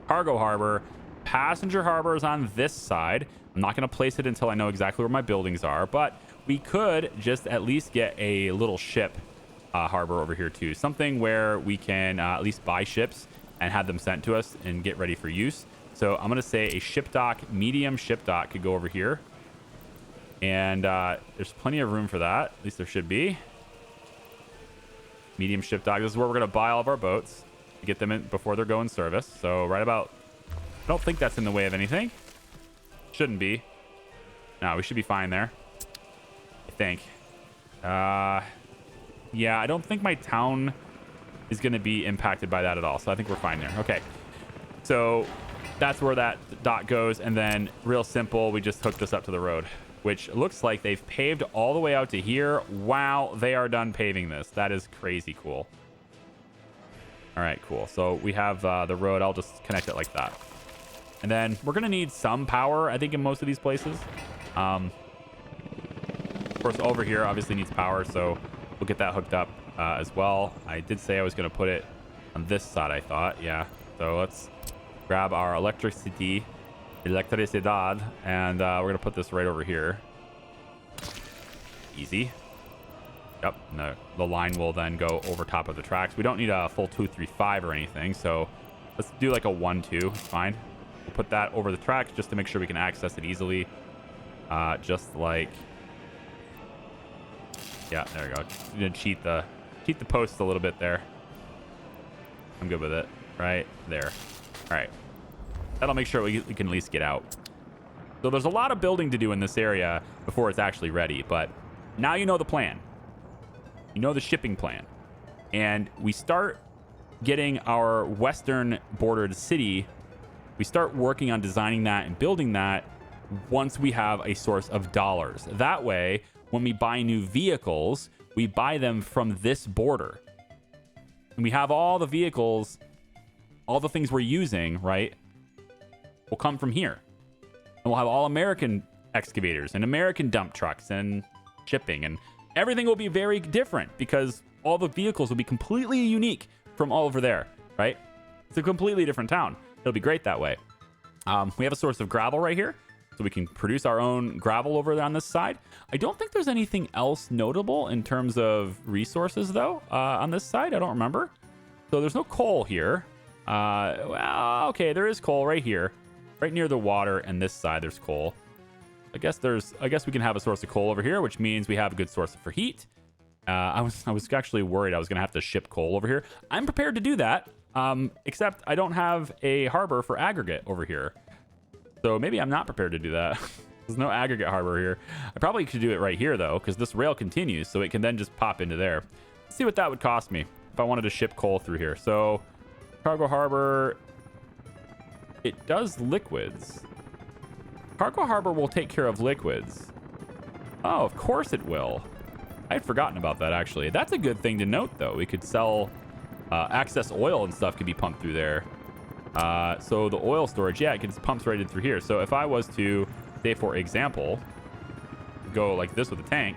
cargo harbor, passenger harbor is on this side. I'm not going to place it until I know exactly where my buildings are, but we could just at least get a little ship harbor over here too. Something where we can at least buy ships and have them sent to us and get ready for use. So I'm going to say a ship dock, medium ship dock could go over here. And there's plenty of room for that. At least there should be. Medium ship dock. This is where we're going to buy all of our boats to get them in before they're going service. So right about, I don't think that's in the way of anything. Shouldn't be. No, we should be fine there, I think. Yeah, I don't think my town is going to be impacted by that at all. So I think we're fine there. Okay. So that's where that dot goes. And then real simple, we just hook this up to the road, which looks like they've paved all the way out to here. Wow, they are done paving this. That is crazy cool. All right, cool. So we have the road. I'll just connect it like that. And then we're going to need some power, I think, in most of these places. Of course, over here obviously needs power, so we'll get that hooked up as well. I did say I was going to put it on this side, I thought. Yeah. So let's grab our electricidad, and we're going to put this right over here. Easy. Yep. And the line will then go over top of the tracks. We don't need a full 235 or anything, so let's do like a 1-2. It's fine. We'll put that over the tracks just to make sure we can access it easily. Just like, yeah, there we go. You did cheat the post a little bit there. I'm good with it. Right there. All right. That'll make sure we can at least get out. So there's a lot of building to do in this area before it's actually ready, but now you know the plan. You know the shipping plan. And we start getting our western bordered city. We start working on designing that and building that once we have a source of dollars. That way, when we buy new vehicles, we buy them from this border. And we have all the vehicles, all the things we're using, right, will come from here. And we'll have all American excavators and American dump trucks and shipping, and everything will be very different because all the vehicles will be completely unique from all over there, right? It's a completely different town. It'll be great that way. We have a source of gravel right here, so we can produce our own gravel over there on this side. I don't think there's anything else notable in terms of resources, though, on this side. I don't remember. So there's no coal here. Well, okay, there is coal right here, right near the water, and this side there's coal. I guess we can have a source of coal over here, which means we have a good source for heat. I was actually worried I was gonna have to ship coal over here. I'm prepared to do that. Except I don't have a harbor for aggregate over here. So maybe I'm not prepared to do that. There's no aggregate harbor here. I probably could do it right here, though, because this rail continues, so it can then just pop into there. Let's see what that would cost me if I wanted to ship coal through here. So cargo harbor, it does liquids. Cargo harbor will take care of liquids. Oh, of course it will. I had forgotten about that, actually. That's a good thing to note, though. We could sell... excess oil and stuff could be pumped through there. So the oil storage, yeah, it gets pumped right in through here. So if I was to, say, for example, go like this with a tank,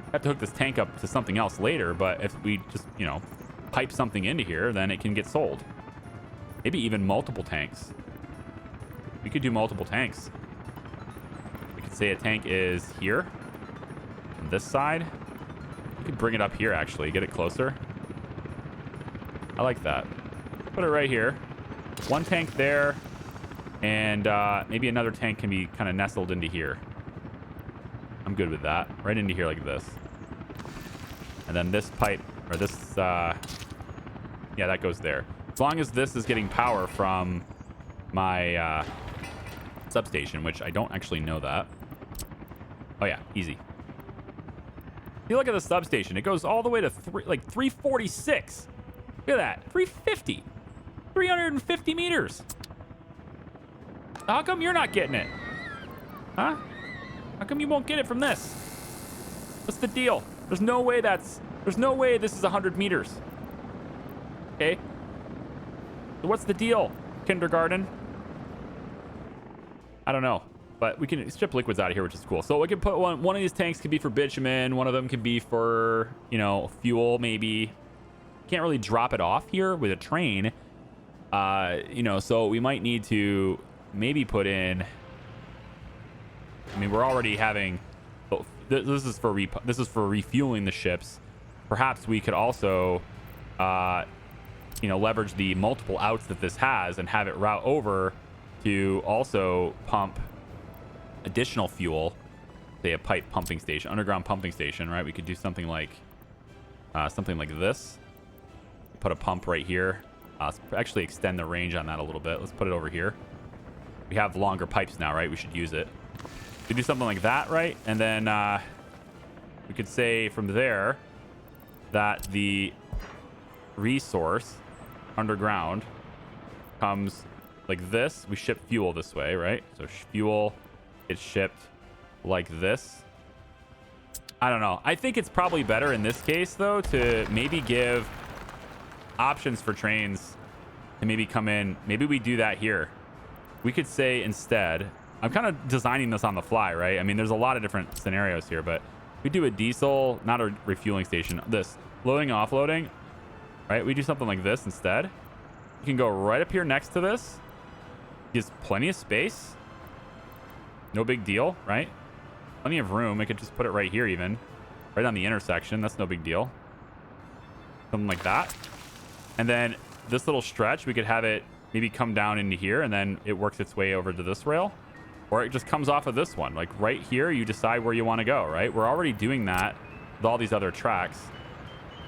I have to hook this tank up to something else later. But if we just, you know, pipe something into here, then it can get sold. Maybe even multiple tanks. We could do multiple tanks. We could say a tank is here on this side. We could bring it up here, actually, get it closer. I like that. Put it right here. One tank there. And maybe another tank can be kind of nestled into here. I'm good with that. Right into here like this. And then this pipe, or this, yeah, that goes there. As long as this is getting power from my substation, which I don't actually know that. Oh, yeah, easy. You look at the substation. It goes all the way to 346. Look at that. 350. 350 meters. How come you're not getting it? Huh? How come you won't get it from this? What's the deal? There's no way this is 100 meters. Okay. So what's the deal, kindergarten? I don't know. But we can strip liquids out of here, which is cool. So we can put one of these tanks could be for bitumen. One of them could be for, you know, fuel, maybe. Can't really drop it off here with a train. You know, so we might need to maybe put in. I mean, we're already having. This is for refueling the ships. Perhaps we could also, you know, leverage the multiple outs that this has and have it route over to also pump additional fuel. Say a pipe pumping station, underground pumping station, right? We could do something like this. Put a pump right here. Let's actually extend the range on that a little bit. Let's put it over here. We have longer pipes now, right? We should use it. We do something like that, right? And then we could say from there that the resource underground comes like this. We ship fuel this way, right? So fuel gets shipped like this. I don't know. I think it's probably better in this case, though, to maybe give options for trains to maybe come in. Maybe we do that here. We could say instead, I'm kind of designing this on the fly, right? I mean, there's a lot of different scenarios here, but we do a diesel, not a refueling station. This loading, offloading, right? We do something like this instead. You can go right up here next to this. Gives plenty of space. No big deal, right? Plenty of room. We could just put it right here even. Right on the intersection. That's no big deal. Something like that. And then this little stretch, we could have it maybe come down into here and then it works its way over to this rail. Or it just comes off of this one. Like right here, you decide where you want to go, right? We're already doing that with all these other tracks.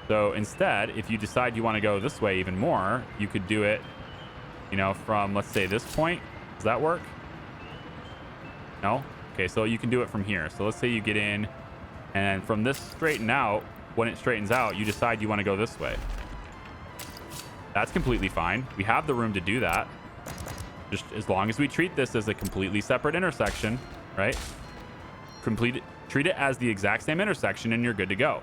So instead, if you decide you want to go this way even more, you could do it, you know, from, let's say, this point. Does that work? No? Okay, so you can do it from here. So let's say you get in, and from this straighten out, when it straightens out, you decide you want to go this way. That's completely fine. We have the room to do that. Just as long as we treat this as a completely separate intersection, right? Treat it as the exact same intersection and you're good to go.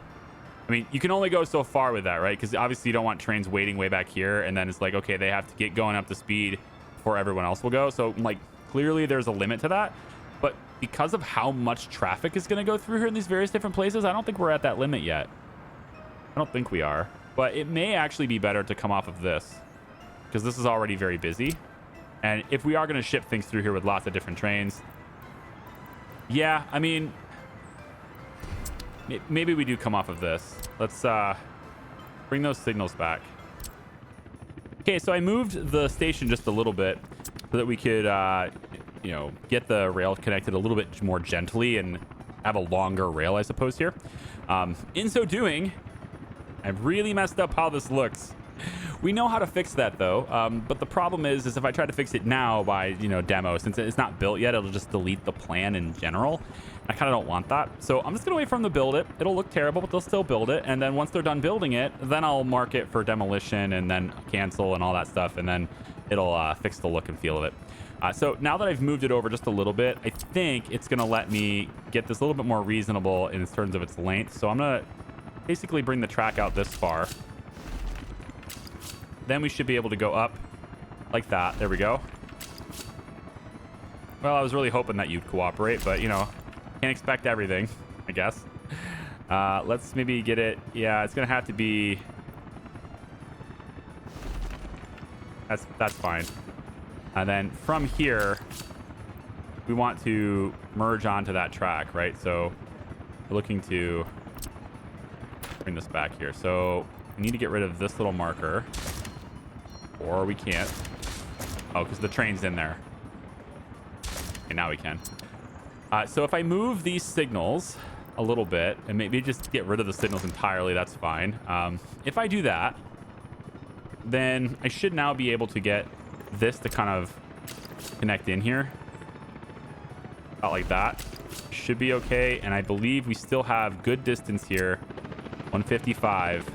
I mean, you can only go so far with that, right? Because obviously you don't want trains waiting way back here and then it's like, okay, they have to get going up to speed before everyone else will go. So like clearly there's a limit to that. But because of how much traffic is going to go through here in these various different places, I don't think we're at that limit yet. I don't think we are. But it may actually be better to come off of this because this is already very busy. And if we are going to ship things through here with lots of different trains, yeah, I mean, maybe we do come off of this. Let's bring those signals back. Okay, so I moved the station just a little bit so that we could, you know, get the rail connected a little bit more gently and have a longer rail, I suppose, here. In so doing, I've really messed up how this looks. We know how to fix that though, but the problem is if I try to fix it now by, you know, demo, since it's not built yet, it'll just delete the plan in general. I kind of don't want that. So I'm just gonna wait for them to build it. It'll look terrible, but they'll still build it. And then once they're done building it, then I'll mark it for demolition and then cancel and all that stuff. And then it'll fix the look and feel of it. So now that I've moved it over just a little bit, I think it's gonna let me get this a little bit more reasonable in terms of its length. So I'm gonna basically bring the track out this far. Then we should be able to go up like that. There we go. Well, I was really hoping that you'd cooperate, but, you know, can't expect everything, I guess. Let's maybe get it. Yeah, it's going to have to be. That's fine. And then from here, we want to merge onto that track, right? So we're looking to bring this back here. So we need to get rid of this little marker. Or we can't. Oh, because the train's in there. And now we can. So if I move these signals a little bit, and maybe just get rid of the signals entirely, that's fine. If I do that, then I should now be able to get this to kind of connect in here. About like that. Should be okay. And I believe we still have good distance here. 155.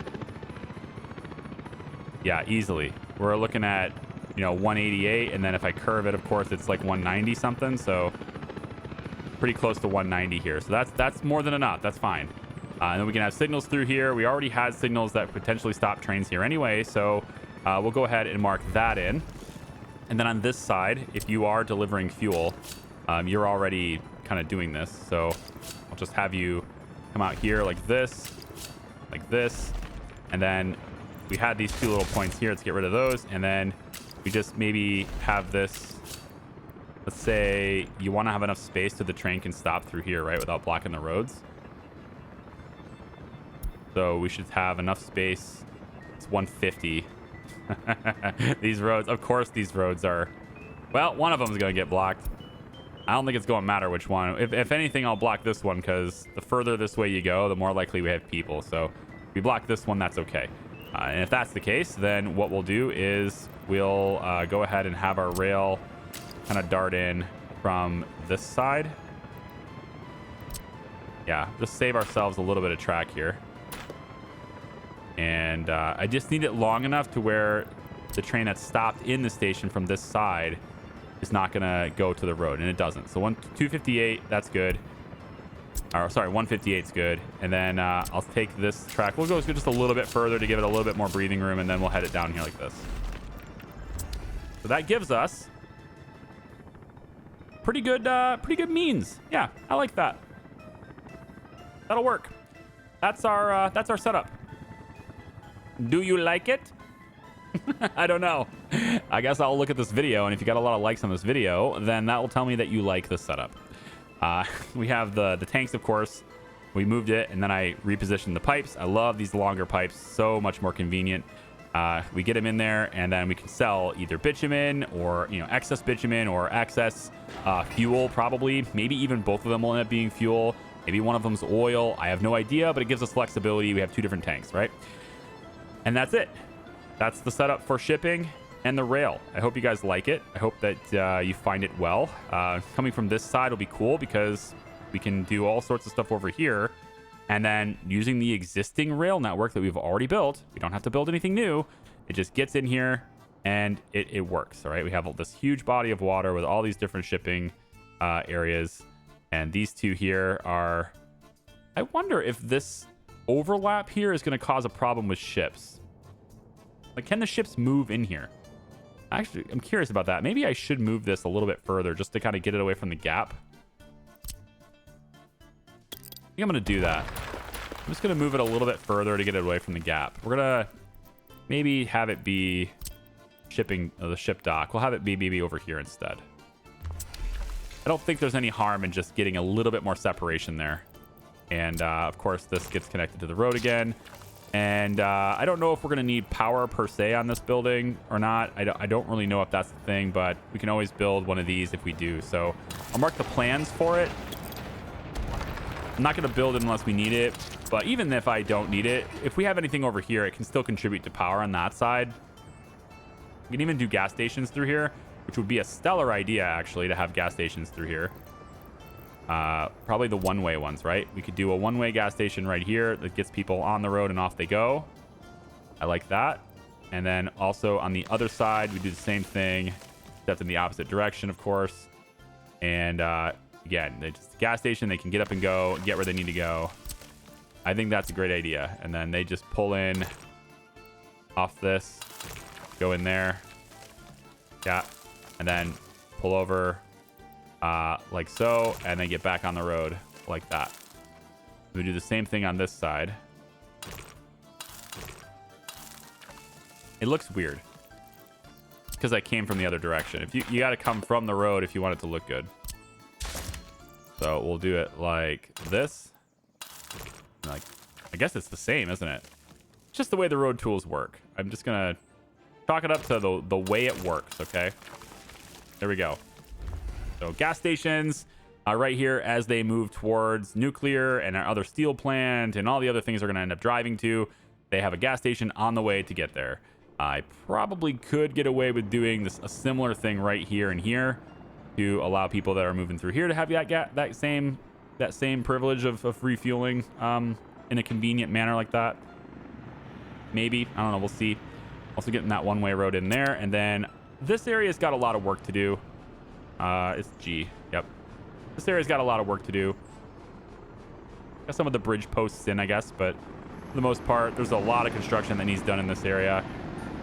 Yeah, easily. We're looking at, 188. And then if I curve it, of course, it's like 190 something. So pretty close to 190 here. So that's more than enough. That's fine. And then we can have signals through here. We already had signals that potentially stop trains here anyway. So we'll go ahead and mark that in. And then on this side, if you are delivering fuel, you're already kind of doing this. So I'll just have you come out here like this, and then we had these two little points here. Let's get rid of those. And then we just maybe have this. Let's say you want to have enough space so the train can stop through here, right? Without blocking the roads. So we should have enough space. It's 150. These roads, of course, these roads are, well, one of them is going to get blocked. I don't think it's going to matter which one. If anything, I'll block this one because the further this way you go, the more likely we have people. So if we block this one, that's okay. And if that's the case, then what we'll do is we'll go ahead and have our rail kind of dart in from this side. Yeah, just save ourselves a little bit of track here. And I just need it long enough to where the train that's stopped in the station from this side is not going to go to the road, and it doesn't. So 258, that's good. Or sorry, 158 is good. And then I'll take this track. We'll go just a little bit further to give it a little bit more breathing room, and then we'll head it down here like this. So that gives us pretty good means. Yeah, I like that. That'll work. That's our setup. Do you like it? I don't know. I guess I'll look at this video, and if you got a lot of likes on this video, then that will tell me that you like the setup. We have the tanks, of course. We moved it, and then I repositioned the pipes. I love these longer pipes. So much more convenient. We get them in there, and then we can sell either bitumen or excess bitumen or excess fuel, probably. Maybe even both of them will end up being fuel. Maybe one of them's oil. I have no idea, but it gives us flexibility. We have two different tanks, right? And that's it. That's the setup for shipping and the rail. I hope you guys like it. I hope that you find it well. Coming from this side will be cool because we can do all sorts of stuff over here. And then using the existing rail network that we've already built, we don't have to build anything new. It just gets in here and it works. All right. We have this huge body of water with all these different shipping areas. And these two here are, I wonder if this overlap here is going to cause a problem with ships. Like, can the ships move in here? Actually, I'm curious about that. Maybe I should move this a little bit further just to kind of get it away from the gap. I think I'm going to do that. I'm just going to move it a little bit further to get it away from the gap. We're going to maybe have it be shipping the ship dock. We'll have it be maybe over here instead. I don't think there's any harm in just getting a little bit more separation there. And of course, this gets connected to the road again. And I don't know if we're going to need power per se on this building or not. I don't really know if that's the thing, but we can always build one of these if we do. So I'll mark the plans for it. I'm not going to build it unless we need it. But even if I don't need it, if we have anything over here, it can still contribute to power on that side. We can even do gas stations through here, which would be a stellar idea, actually, to have gas stations through here. Probably the one-way ones, right? We could do a one-way gas station right here that gets people on the road and off they go. I like that. And then also on the other side, we do the same thing, except in the opposite direction, of course. And again, they just gas station, they can get up and go, get where they need to go. I think that's a great idea. And then they just pull in off this, go in there. Yeah. And then pull over like so, and then get back on the road like that. We do the same thing on this side. It looks weird because I came from the other direction. If you got to come from the road if you want it to look good. So we'll do it like this. Like, I guess it's the same, isn't it? just the way the road tools work. I'm just gonna chalk it up to the way it works. Okay, there we go. So gas stations right here as they move towards nuclear and our other steel plant and all the other things are going to end up driving to. They have a gas station on the way to get there. I probably could get away with doing a similar thing right here and here to allow people that are moving through here to have that same privilege of refueling in a convenient manner like that. Maybe, I don't know, we'll see. Also getting that one-way road in there, and then this area's got a lot of work to do. It's G. Yep. This area's got a lot of work to do. Got some of the bridge posts in, I guess, but for the most part, there's a lot of construction that needs done in this area.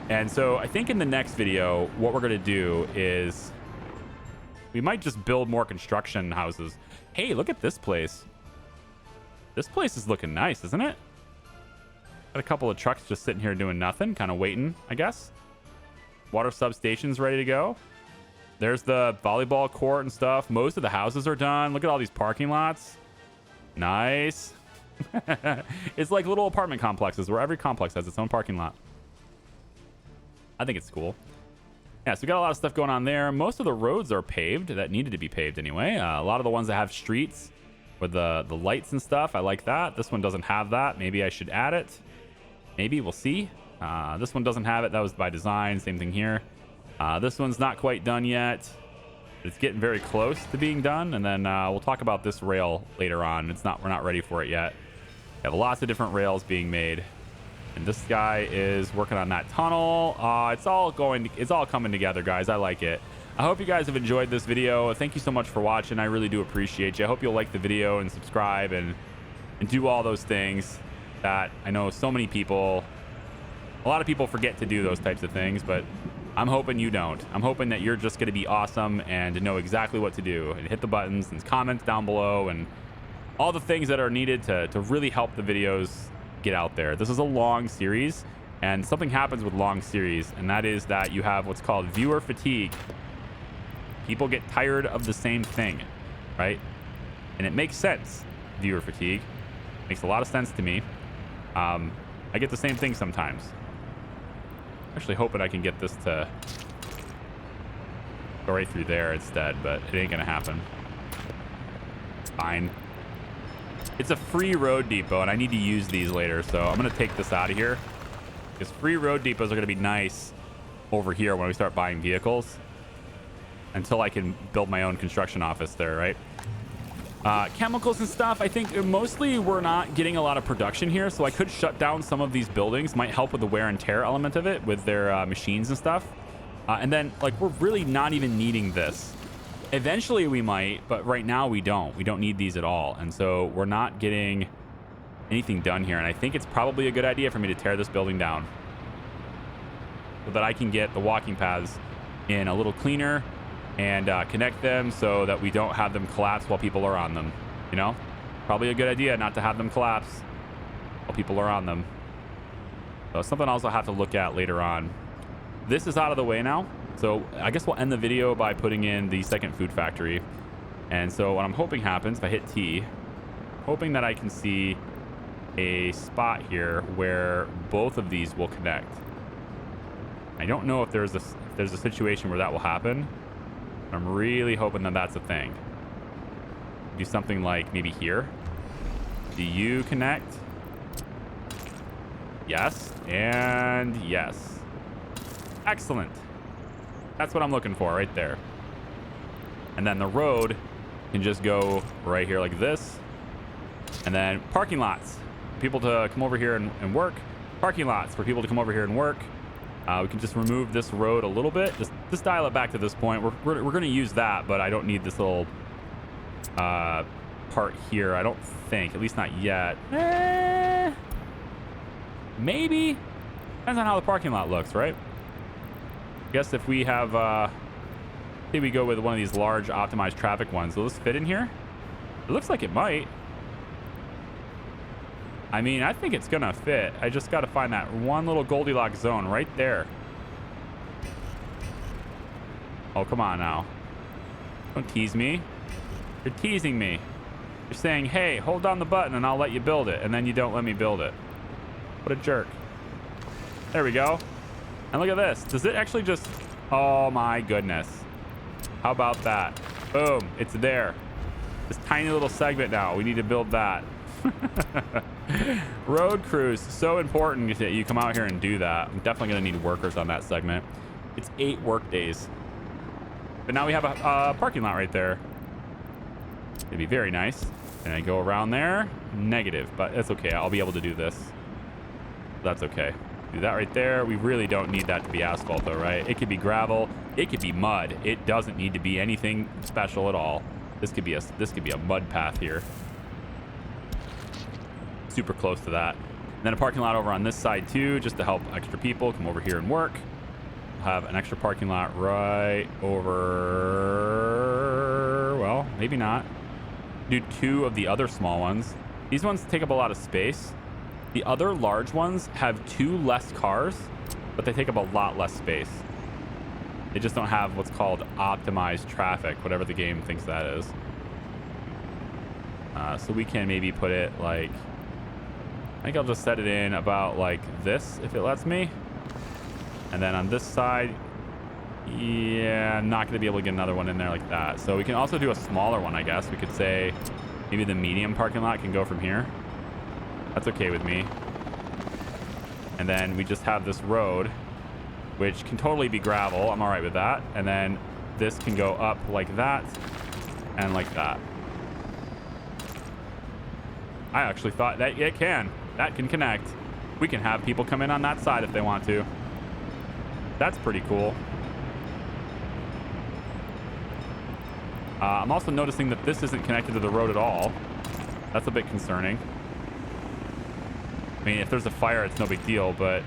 And so I think in the next video, what we're going to do is we might just build more construction houses. Hey, look at this place. This place is looking nice, isn't it? Got a couple of trucks just sitting here doing nothing, kind of waiting, I guess. Water substation's ready to go. There's the volleyball court and stuff. Most of the houses are done. Look at all these parking lots. Nice. It's like little apartment complexes where every complex has its own parking lot. I think it's cool. Yeah, so we got a lot of stuff going on there. Most of the roads are paved that needed to be paved anyway. A lot of the ones that have streets with the lights and stuff, I like that. This one doesn't have that. Maybe I should add it. Maybe, we'll see. This one doesn't have it. That was by design. Same thing here. This one's not quite done yet. It's getting very close to being done, and then we'll talk about this rail later on. We're not ready for it yet. We have lots of different rails being made, and this guy is working on that tunnel. It's all coming together, guys. I like it. I hope you guys have enjoyed this video. Thank you so much for watching. I really do appreciate you. I hope you'll like the video and subscribe and do all those things that I know so many people, a lot of people forget to do those types of things, but I'm hoping you don't. I'm hoping that you're just going to be awesome and know exactly what to do and hit the buttons and comments down below and all the things that are needed to really help the videos get out there. This is a long series, and something happens with long series, and that is that you have what's called viewer fatigue. People get tired of the same thing, right? And it makes sense. Viewer fatigue makes a lot of sense to me. I get the same thing sometimes. Actually hoping I can get this to go right through there instead, but it ain't gonna happen. Fine. It's a free road depot, and I need to use these later, so I'm gonna take this out of here because free road depots are gonna be nice over here when we start buying vehicles until I can build my own construction office there, right? Chemicals and stuff, I think mostly we're not getting a lot of production here, so I could shut down some of these buildings. Might help with the wear and tear element of it with their machines and stuff. And then, like, we're really not even needing this. Eventually we might, but right now we don't. We don't need these at all, and so we're not getting anything done here. And I think it's probably a good idea for me to tear this building down so that I can get the walking paths in a little cleaner and connect them so that we don't have them collapse while people are on them. You know, probably a good idea not to have them collapse while people are on them. So something else I'll have to look at later on. This is out of the way now, so I guess we'll end the video by putting in the second food factory. And so what I'm hoping happens if I hit T, hoping that I can see a spot here where both of these will connect. I don't know if there's a situation where that will happen. I'm really hoping that that's a thing. Do something like maybe here. Do you connect? Yes, and yes. Excellent. That's what I'm looking for right there. And then the road can just go right here like this. And then parking lots. People to come over here and work. Parking lots for people to come over here and work. We can just remove this road a little bit. Just dial it back to this point. We're going to use that, but I don't need this little part here. I don't think, at least not yet. Maybe. Depends on how the parking lot looks, right? I guess if we have, say we go with one of these large optimized traffic ones, will this fit in here? It looks like it might. I mean, I think it's gonna fit. I just gotta find that one little Goldilocks zone right there. Oh, come on now. Don't tease me. You're teasing me. You're saying, hey, hold down the button and I'll let you build it, and then you don't let me build it. What a jerk. There we go. And look at this. Does it actually just... Oh my goodness. How about that? Boom. It's there. This tiny little segment now. We need to build that. Road crews. So important that you come out here and do that. I'm definitely going to need workers on that segment. It's 8 work days. But now we have a parking lot right there. It'd be very nice. And I go around there. Negative. But that's okay. I'll be able to do this. That's okay. Do that right there. We really don't need that to be asphalt though, right? It could be gravel. It could be mud. It doesn't need to be anything special at all. This could be a mud path here. Super close to that. And then a parking lot over on this side too, just to help extra people come over here and work. We'll have an extra parking lot right over, well, maybe not. Do 2 of the other small ones. These ones take up a lot of space. The other large ones have 2 less cars, but they take up a lot less space. They just don't have what's called optimized traffic, whatever the game thinks that is. So we can maybe put it like, I think I'll just set it in about like this, if it lets me. And then on this side, yeah, I'm not going to be able to get another one in there like that. So we can also do a smaller one, I guess. We could say maybe the medium parking lot can go from here. That's okay with me. And then we just have this road, which can totally be gravel. I'm all right with that. And then this can go up like that and like that. I actually thought that it can. That can connect. We can have people come in on that side if they want to. That's pretty cool. I'm also noticing that this isn't connected to the road at all. That's a bit concerning. I mean, if there's a fire, it's no big deal, but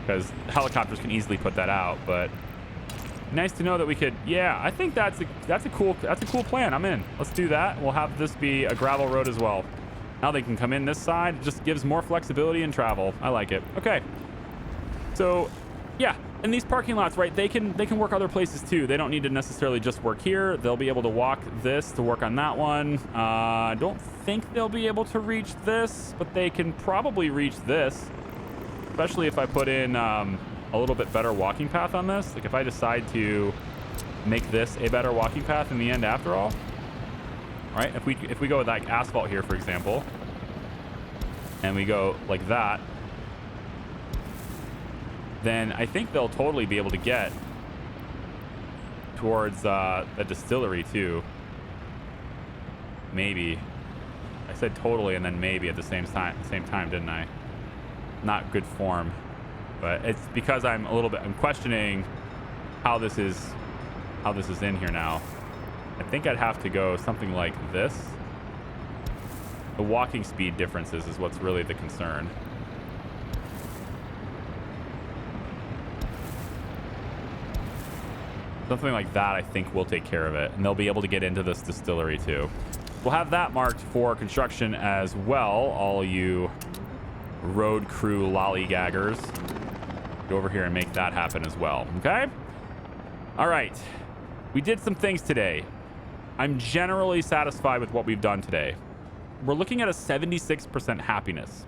because helicopters can easily put that out. But nice to know that we could. Yeah, I think that's a cool plan. I'm in. Let's do that. We'll have this be a gravel road as well. Now they can come in this side. It just gives more flexibility in travel. I like it. Okay. So, yeah. And these parking lots, right, they can work other places too. They don't need to necessarily just work here. They'll be able to walk this to work on that one. I don't think they'll be able to reach this, but they can probably reach this, especially if I put in a little bit better walking path on this. Like if I decide to make this a better walking path in the end after all. All right, if we go with like asphalt here, for example, and we go like that, then I think they'll totally be able to get towards the distillery too. Maybe. I said totally and then maybe at the same time, didn't I? Not good form. But it's because I'm questioning how this is in here now. I think I'd have to go something like this. The walking speed differences is what's really the concern. Something like that, I think, will take care of it. And they'll be able to get into this distillery, too. We'll have that marked for construction as well, all you road crew lollygaggers. Go over here and make that happen as well, okay? All right. We did some things today. I'm generally satisfied with what we've done today. We're looking at a 76% happiness.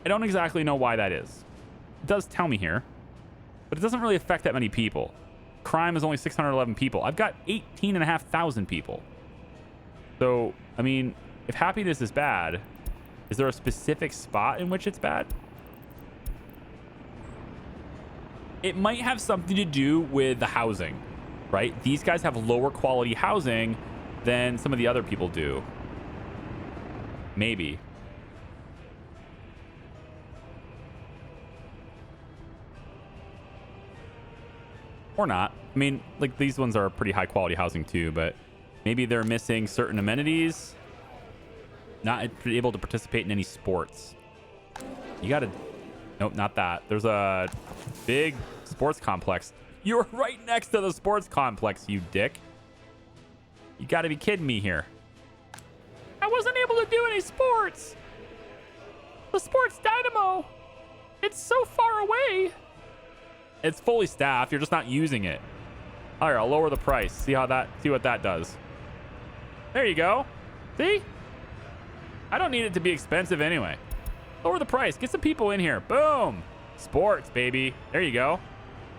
I don't exactly know why that is. It does tell me here, but it doesn't really affect that many people. Crime is only 611 people. I've got 18,500 people. So, I mean, if happiness is bad, is there a specific spot in which it's bad? It might have something to do with the housing, right? These guys have lower quality housing than some of the other people do. Maybe. Or not. I mean, like these ones are pretty high quality housing too, but maybe they're missing certain amenities. Not able to participate in any sports. You gotta... Nope, not that. There's a big sports complex. You're right next to the sports complex, you dick. You gotta be kidding me here. I wasn't able to do any sports. The sports dynamo. It's so far away. It's fully staffed. You're just not using it. All right, I'll lower the price. See what that does. There you go. See? I don't need it to be expensive anyway. Lower the price. Get some people in here. Boom. Sports, baby. There you go.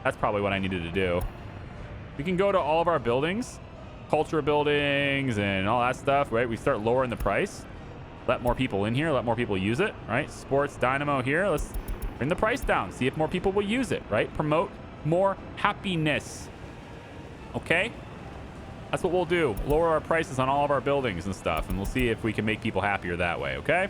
That's probably what I needed to do. We can go to all of our buildings, culture buildings and all that stuff, right? We start lowering the price. Let more people in here. Let more people use it, right? Sports Dynamo here. Let's bring the price down. See if more people will use it, right? Promote more happiness. Okay? That's what we'll do. Lower our prices on all of our buildings and stuff, and we'll see if we can make people happier that way, okay?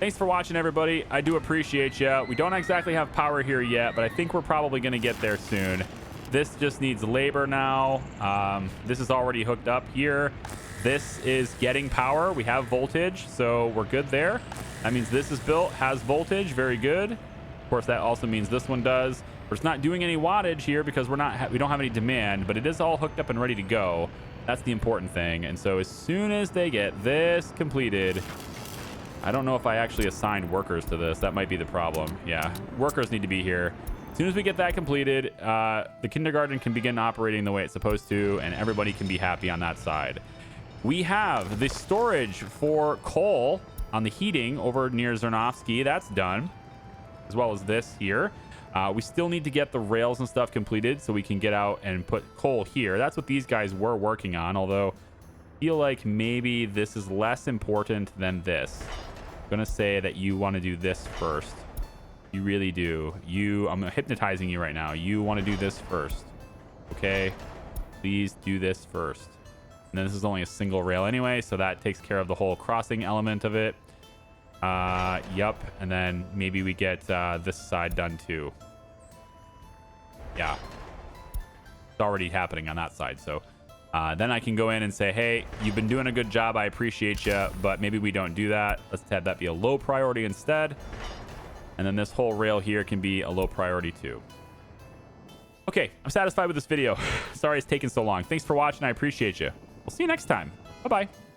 Thanks for watching, everybody. I do appreciate you. We don't exactly have power here yet, but I think we're probably going to get there soon. This just needs labor now. This is already hooked up here. This is getting power. We have voltage, so we're good there. That means this is built, has voltage. Very good. Of course, that also means this one does. We're just not doing any wattage here because we don't have any demand, but it is all hooked up and ready to go. That's the important thing. And so as soon as they get this completed, I don't know if I actually assigned workers to this. That might be the problem. Yeah, workers need to be here. As soon as we get that completed, the kindergarten can begin operating the way it's supposed to, and everybody can be happy on that side. We have the storage for coal on the heating over near Zernovsky. That's done, as well as this here. We still need to get the rails and stuff completed so we can get out and put coal here. That's what these guys were working on, although I feel like maybe this is less important than this. I'm going to say that you want to do this first. You really do. I'm hypnotizing you right now. You want to do this first. Okay? Please do this first. And then this is only a single rail anyway, so that takes care of the whole crossing element of it. Yup. And then maybe we get this side done too. Yeah. It's already happening on that side. So then I can go in and say, hey, you've been doing a good job. I appreciate you, but maybe we don't do that. Let's have that be a low priority instead. And then this whole rail here can be a low priority too. Okay, I'm satisfied with this video. Sorry it's taken so long. Thanks for watching. I appreciate you. We'll see you next time. Bye-bye.